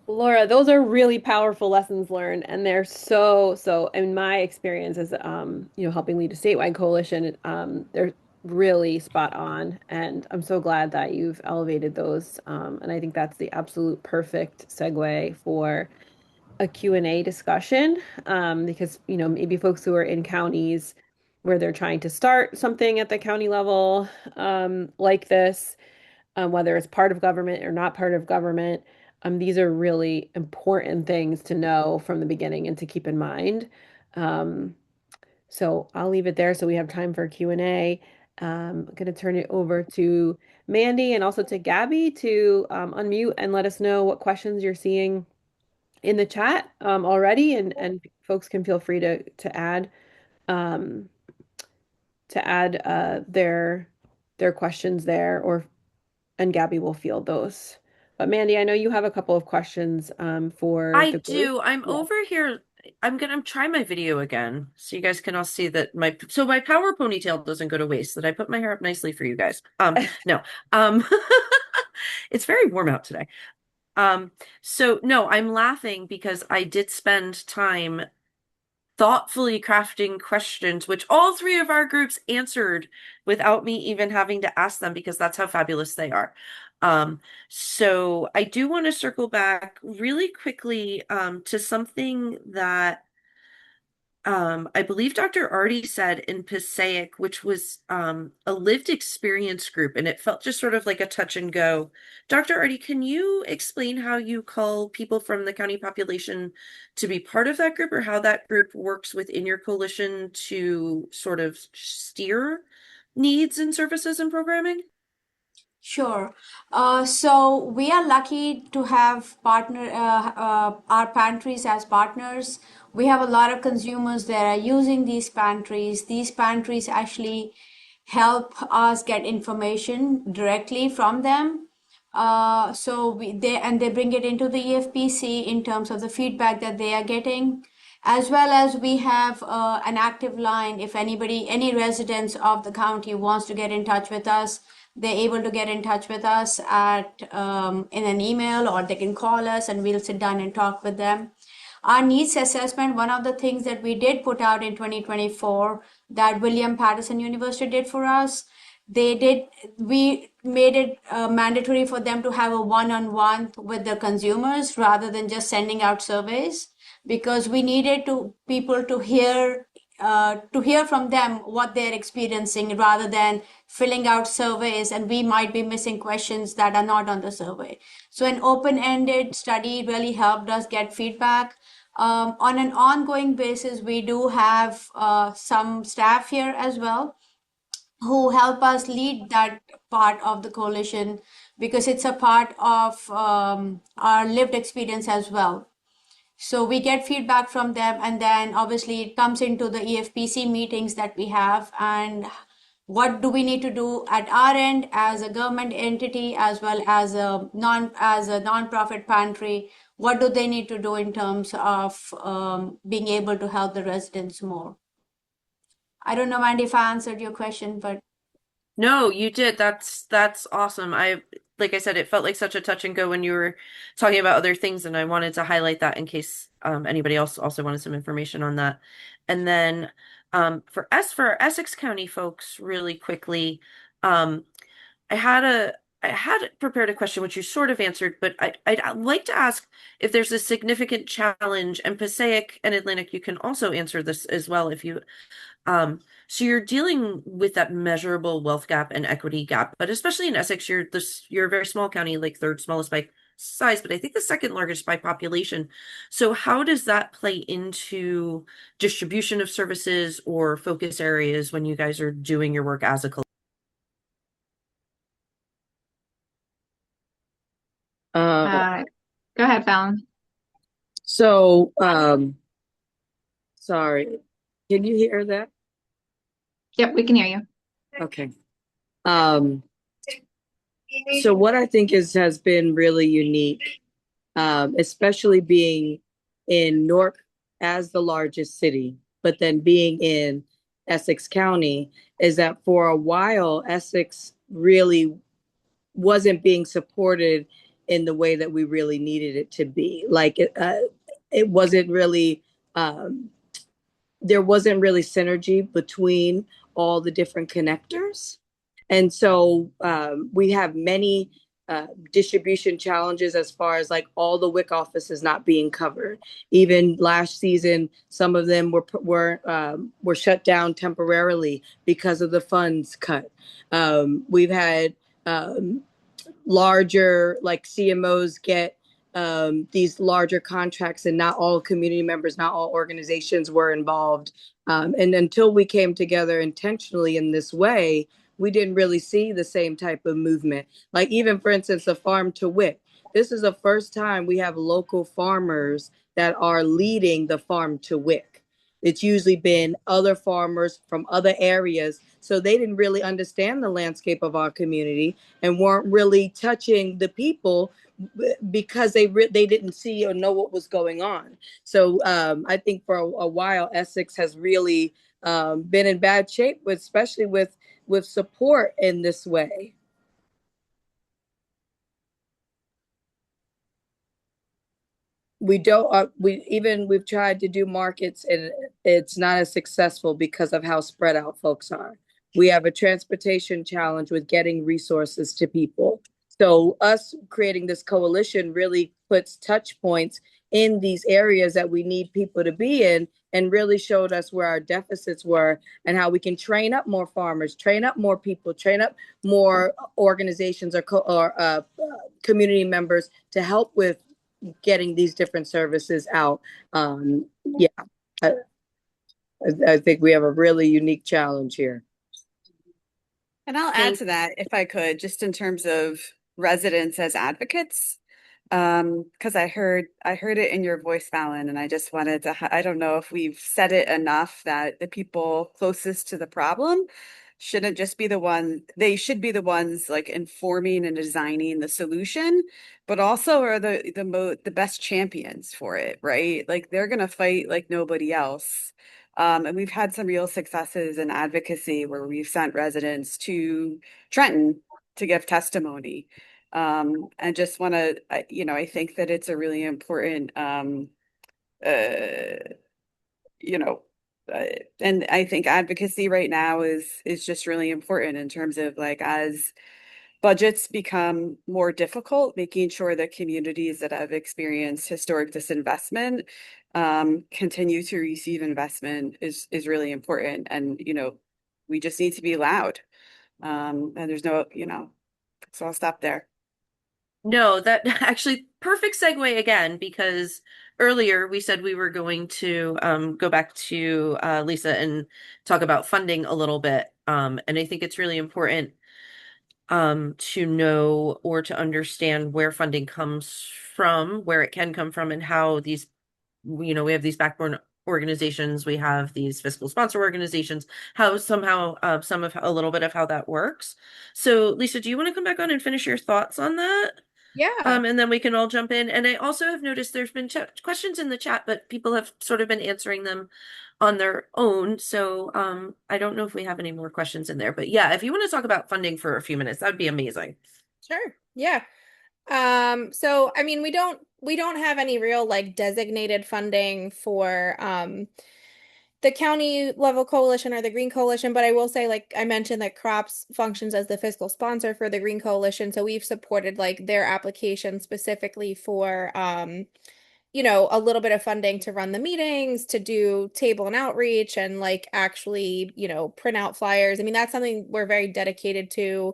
Laura, those are really powerful lessons learned, and they're so, in my experience as helping lead a statewide coalition, they're really spot on, and I'm so glad that you've elevated those. And I think that's the absolute perfect segue for a Q&A discussion, because maybe folks who are in counties where they're trying to start something at the county level, like this, whether it's part of government or not part of government. These are really important things to know from the beginning and to keep in mind. Um, so I'll leave it there so we have time for Q&A. I'm going to turn it over to Mandy and also to Gabby to unmute and let us know what questions you're seeing in the chat already, and folks can feel free um, to add their questions there, or and Gabby will field those. But Mandy, I know you have a couple of questions for I the group. do. I'm Yeah. over here. I'm gonna try my video again so you guys can all see that my power ponytail doesn't go to waste, that I put my hair up nicely for you guys. No. Um it's very warm out today. So no, I'm laughing because I did spend time thoughtfully crafting questions, which all three of our groups answered without me even having to ask them, because that's how fabulous they are. So I do want to circle back really quickly to something that I believe Dr. Arti said in Passaic, which was a lived experience group, and it felt just sort of like a touch and go. Dr. Arti, can you explain how you call people from the county population to be part of that group, or how that group works within your coalition to sort of steer needs and services and programming? Sure. So we are lucky to have our pantries as partners. We have a lot of consumers that are using these pantries. These pantries actually help us get information directly from them. They bring it into the EFPC in terms of the feedback that they are getting, as well as we have an active line. If any residents of the county wants to get in touch with us, they're able to get in touch with us in an email, or they can call us and we'll sit down and talk with them. Our needs assessment, one of the things that we did put out in 2024 that William Patterson University did for us, we made it mandatory for them to have a one-on-one with the consumers rather than just sending out surveys, because we needed people to hear from them what they're experiencing rather than filling out surveys, and we might be missing questions that are not on the survey. So an open-ended study really helped us get feedback. On an ongoing basis, we do have some staff here as well who help us lead that part of the coalition, because it's a part of our lived experience as well. So we get feedback from them, and then obviously it comes into the EFPC meetings that we have, and what do we need to do at our end as a government entity, as well as a non-profit pantry. What do they need to do in terms of being able to help the residents more? I don't know, Mandy, if I answered your question, but No, you did. That's awesome. Like I said, it felt like such a touch and go when you were talking about other things, and I wanted to highlight that in case anybody else also wanted some information on that. And then for our Essex County folks, really quickly, um, I had I had prepared a question which you sort of answered, but I'd like to ask if there's a significant challenge, and Passaic and Atlantic, you can also answer this as well if you so you're dealing with that measurable wealth gap and equity gap, but especially in Essex, you're a very small county, like third smallest by size, but I think the second largest by population. So how does that play into distribution of services or focus areas when you guys are doing your work as a collective? Go ahead, Fallon. So, sorry, can you hear that? Yep, we can hear you. Okay. So what I think has been really unique, especially being in Newark as the largest city, but then being in Essex County, is that for a while, Essex really wasn't being supported in the way that we really needed it to be. Like it wasn't really, there wasn't really synergy between all the different connectors. And so we have many distribution challenges as far as like all the WIC offices not being covered. Even last season, some of them were shut down temporarily because of the funds cut. We've had larger like CMOs get these larger contracts, and not all community members, not all organizations were involved. And until we came together intentionally in this way, we didn't really see the same type of movement. Like even, for instance, the farm to WIC. This is the first time we have local farmers that are leading the farm to WIC. It's usually been other farmers from other areas. So they didn't really understand the landscape of our community and weren't really touching the people because they didn't see or know what was going on. So I think for a while, Essex has really been in bad shape, especially with support in this way. We've tried to do markets and it's not as successful because of how spread out folks are. We have a transportation challenge with getting resources to people. So us creating this coalition really puts touch points in these areas that we need people to be in, and really showed us where our deficits were and how we can train up more farmers, train up more people, train up more organizations or community members to help with getting these different services out. Yeah, I think we have a really unique challenge here. And I'll add to that, if I could, just in terms of residents as advocates, because I heard it in your voice, Fallon, and I just wanted to, I don't know if we've said it enough that the people closest to the problem shouldn't just be they should be the ones like informing and designing the solution, but also are the best champions for it, right? Like they're gonna fight like nobody else. And we've had some real successes in advocacy where we've sent residents to Trenton to give testimony. And just want to, I think that it's a really important, uh, you know, uh, and I think advocacy right now is just really important in terms of like as budgets become more difficult, making sure that communities that have experienced historic disinvestment continue to receive investment is really important. And we just need to be loud. And there's no, so I'll stop there. No, that actually perfect segue again, because earlier we said we were going to go back to Lisa and talk about funding a little bit. And I think it's really important to know or to understand where funding comes from, where it can come from, and how these, we have these backbone organizations, we have these fiscal sponsor organizations, how somehow a little bit of how that works. So Lisa, do you want to come back on and finish your thoughts on that? Yeah. And then we can all jump in. And I also have noticed there's been questions in the chat, but people have sort of been answering them on their own. So I don't know if we have any more questions in there. But yeah, if you want to talk about funding for a few minutes, that'd be amazing. Sure. Yeah. So I mean, we don't have any real like designated funding for the county level coalition or the Green Coalition, but I will say, like I mentioned, that CROPS functions as the fiscal sponsor for the Green Coalition, so we've supported like their application specifically for a little bit of funding to run the meetings, to do table and outreach, and like actually, print out flyers. I mean, that's something we're very dedicated to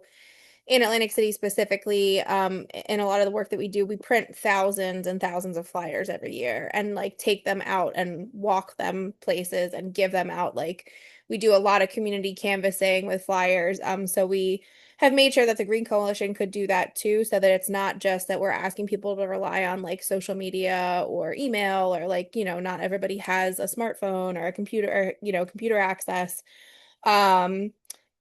in Atlantic City specifically. In a lot of the work that we do, we print thousands and thousands of flyers every year and like take them out and walk them places and give them out. Like we do a lot of community canvassing with flyers. So we have made sure that the Green Coalition could do that too, so that it's not just that we're asking people to rely on like social media or email, or like, not everybody has a smartphone or a computer, or, computer access. Um,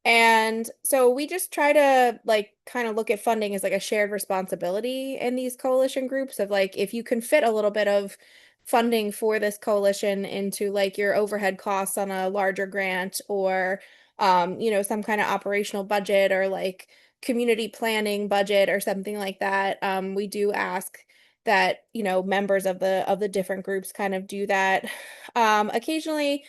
and so we just try to like kind of look at funding as like a shared responsibility in these coalition groups, of like, if you can fit a little bit of funding for this coalition into like your overhead costs on a larger grant, or some kind of operational budget, or like community planning budget or something like that. We do ask that, members of the different groups kind of do that. Occasionally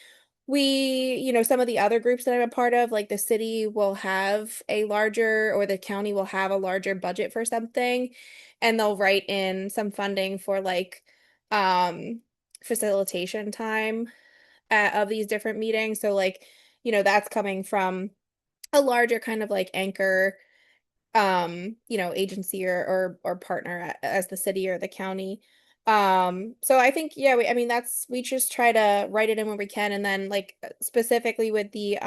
some of the other groups that I'm a part of, like the city will have a larger, or the county will have a larger budget for something, and they'll write in some funding for like um facilitation time of these different meetings. So like, that's coming from a larger kind of like anchor agency or partner as the city or the county. So I think, yeah, I mean, we just try to write it in when we can. And then like specifically with the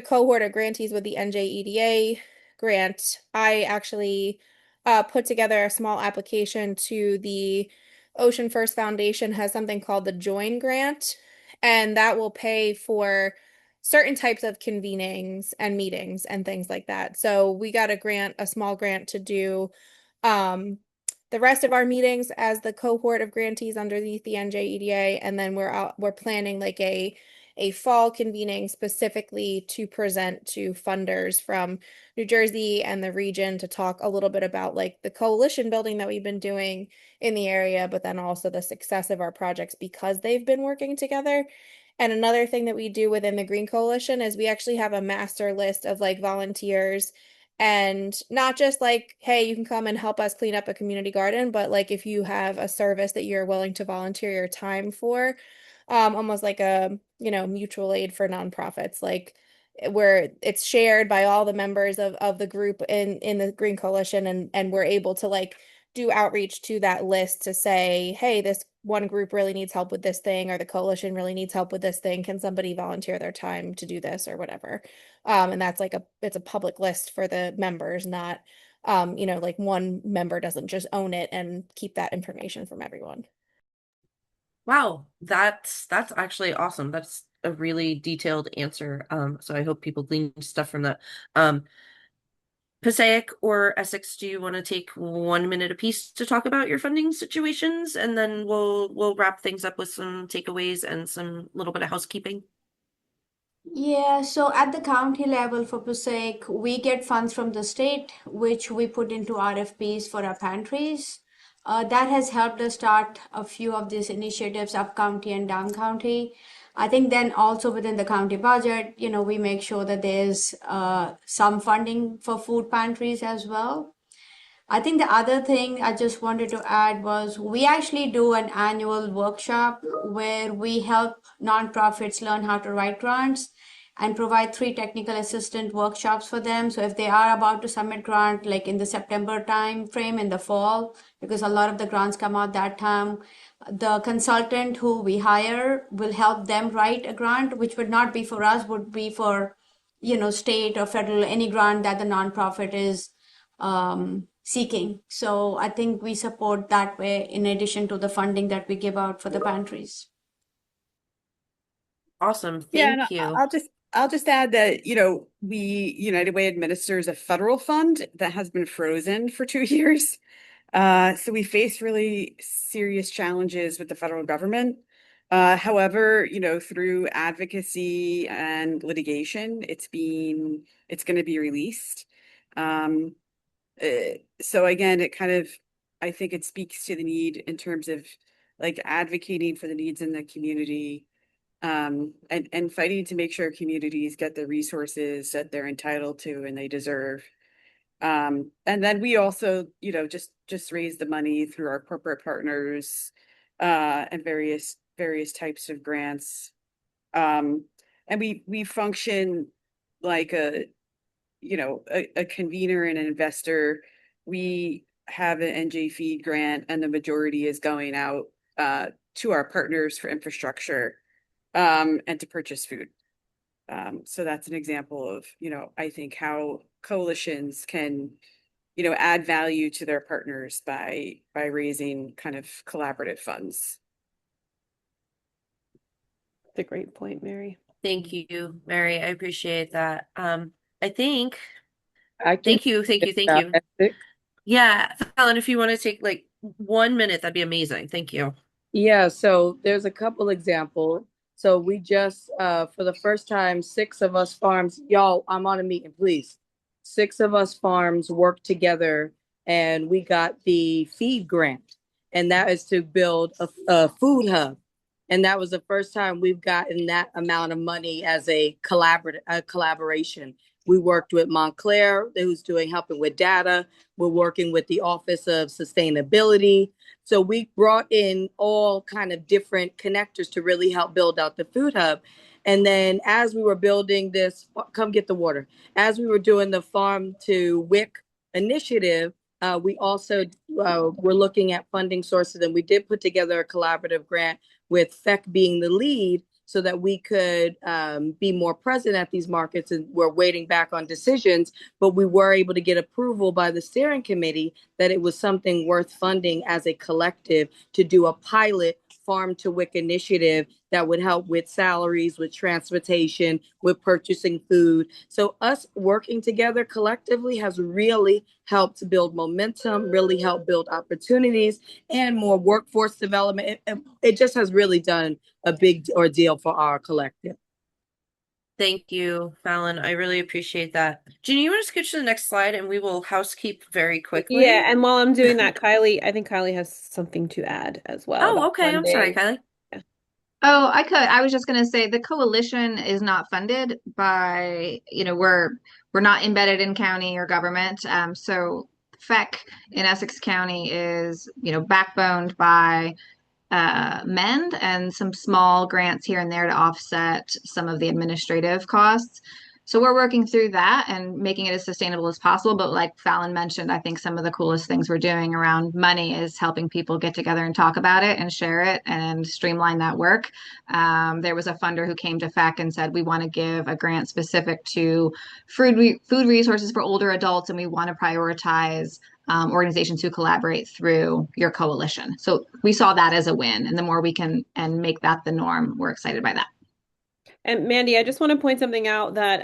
cohort of grantees with the NJEDA grant, I actually put together a small application to the Ocean First Foundation, has something called the Join Grant, and that will pay for certain types of convenings and meetings and things like that. So we got a small grant to do um, the rest of our meetings as the cohort of grantees underneath the NJEDA, and then we're planning like a fall convening specifically to present to funders from New Jersey and the region, to talk a little bit about like the coalition building that we've been doing in the area, but then also the success of our projects because they've been working together. And another thing that we do within the Green Coalition is we actually have a master list of like volunteers, and not just like, hey, you can come and help us clean up a community garden, but like if you have a service that you're willing to volunteer your time for, almost like a, mutual aid for nonprofits, like where it's shared by all the members of the group in the Green Coalition, and we're able to like do outreach to that list to say, hey, this one group really needs help with this thing, or the coalition really needs help with this thing. Can somebody volunteer their time to do this or whatever? And that's like it's a public list for the members, not like one member doesn't just own it and keep that information from everyone. Wow, that's actually awesome. That's a really detailed answer. So I hope people glean stuff from that. Passaic or Essex, do you want to take 1 minute apiece to talk about your funding situations, and then we'll wrap things up with some takeaways and some little bit of housekeeping? Yeah, so at the county level for Passaic, we get funds from the state, which we put into RFPs for our pantries. That has helped us start a few of these initiatives up county and down county. I think then also within the county budget, we make sure that there's some funding for food pantries as well. I think the other thing I just wanted to add was we actually do an annual workshop where we help nonprofits learn how to write grants and provide 3 technical assistant workshops for them. So if they are about to submit grant, like in the September time frame in the fall, because a lot of the grants come out that time, the consultant who we hire will help them write a grant, which would not be for us, would be for, state or federal, any grant that the nonprofit is seeking. So I think we support that way in addition to the funding that we give out for the pantries. Awesome. Yeah, and Thank you. I'll just add that, we United Way administers a federal fund that has been frozen for 2 years. So we face really serious challenges with the federal government. However, through advocacy and litigation, it's going to be released. So again, I think it speaks to the need in terms of like advocating for the needs in the community, and fighting to make sure communities get the resources that they're entitled to and they deserve. And then we also, just raise the money through our corporate partners, and various types of grants. And we function like a convener and an investor. We have an NJ Feed grant, and the majority is going out to our partners for infrastructure, and to purchase food. So that's an example of, I think how coalitions can, add value to their partners by raising kind of collaborative funds. That's a great point, Mary. Thank you, Mary. I appreciate that. I think. I can Thank you. Yeah, Fallon, if you want to take like 1 minute, that'd be amazing. Thank you. Yeah, so there's a couple examples. So we just, for the first time, 6 of us farms, y'all, I'm on a meeting, please. 6 of us farms worked together and we got the feed grant. And that is to build a food hub. And that was the first time we've gotten that amount of money as a collaboration. We worked with Montclair, who's helping with data. We're working with the Office of Sustainability. So we brought in all kind of different connectors to really help build out the food hub. And then as we were building this, come get the water. As we were doing the farm to WIC initiative, we also were looking at funding sources, and we did put together a collaborative grant with FEC being the lead so that we could be more present at these markets. And we're waiting back on decisions, but we were able to get approval by the steering committee that it was something worth funding as a collective to do a pilot farm to WIC initiative that would help with salaries, with transportation, with purchasing food. So us working together collectively has really helped build momentum, really helped build opportunities and more workforce development. It just has really done a big ordeal for our collective. Thank you, Fallon. I really appreciate that. Ginny, you want to skip to the next slide and we will housekeep very quickly? Yeah, and while I'm doing that, I think Kylie has something to add as well. Oh, okay. I'm sorry, Kylie. Oh, I could. I was just going to say the coalition is not funded by, we're not embedded in county or government. So FEC in Essex County is, backboned by MEND and some small grants here and there to offset some of the administrative costs. So we're working through that and making it as sustainable as possible. But like Fallon mentioned, I think some of the coolest things we're doing around money is helping people get together and talk about it and share it and streamline that work. There was a funder who came to FEC and said, we want to give a grant specific to food resources for older adults, and we want to prioritize organizations who collaborate through your coalition. So we saw that as a win, and the more we can and make that the norm, we're excited by that. And Mandy, I just want to point something out that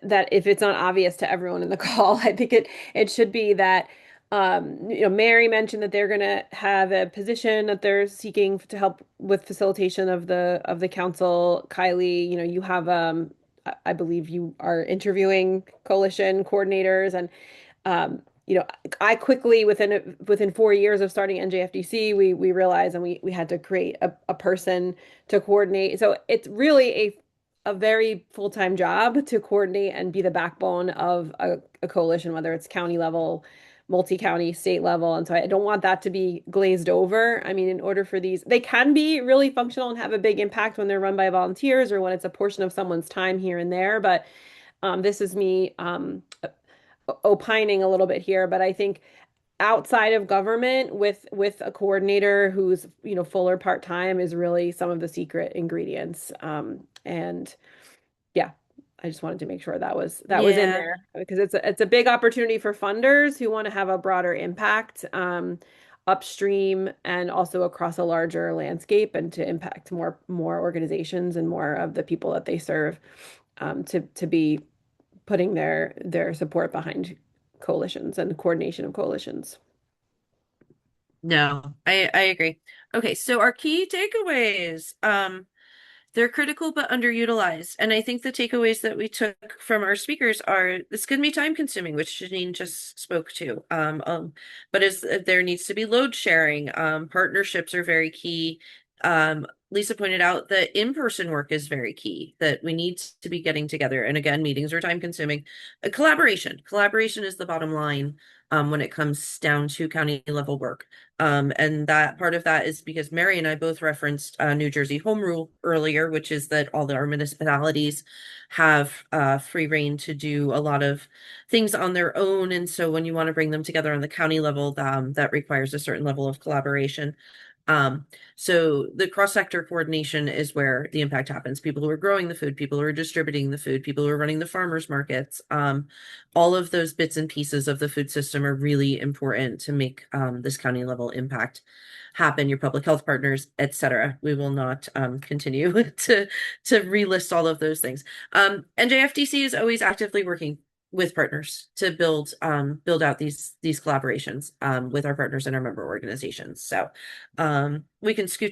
that if it's not obvious to everyone in the call, I think it should be that Mary mentioned that they're going to have a position that they're seeking to help with facilitation of the council. Kylie, you have I believe you are interviewing coalition coordinators, and I quickly within 4 years of starting NJFDC, we realized, and we had to create a person to coordinate. So it's really a very full-time job to coordinate and be the backbone of a coalition, whether it's county level, multi-county, state level. And so I don't want that to be glazed over. I mean, in order for these, they can be really functional and have a big impact when they're run by volunteers or when it's a portion of someone's time here and there. But this is me opining a little bit here, but I think outside of government with a coordinator who's full or part-time is really some of the secret ingredients. And yeah, I just wanted to make sure that was in there, because it's a big opportunity for funders who want to have a broader impact upstream and also across a larger landscape, and to impact more organizations and more of the people that they serve, to be putting their support behind coalitions and the coordination of coalitions. No, I agree. Okay, so our key takeaways, they're critical but underutilized. And I think the takeaways that we took from our speakers are this can be time consuming, which Janine just spoke to. But there needs to be load sharing. Partnerships are very key. Lisa pointed out that in-person work is very key, that we need to be getting together. And again, meetings are time consuming. Collaboration is the bottom line when it comes down to county level work. And that part of that is because Mary and I both referenced New Jersey home rule earlier, which is that all our municipalities have free reign to do a lot of things on their own. And so when you want to bring them together on the county level, that requires a certain level of collaboration. So the cross-sector coordination is where the impact happens. People who are growing the food, people who are distributing the food, people who are running the farmers markets, all of those bits and pieces of the food system are really important to make this county level impact happen. Your public health partners, etc. We will not continue to relist all of those things. NJFDC is always actively working with partners to build out these collaborations with our partners and our member organizations. So we can scooch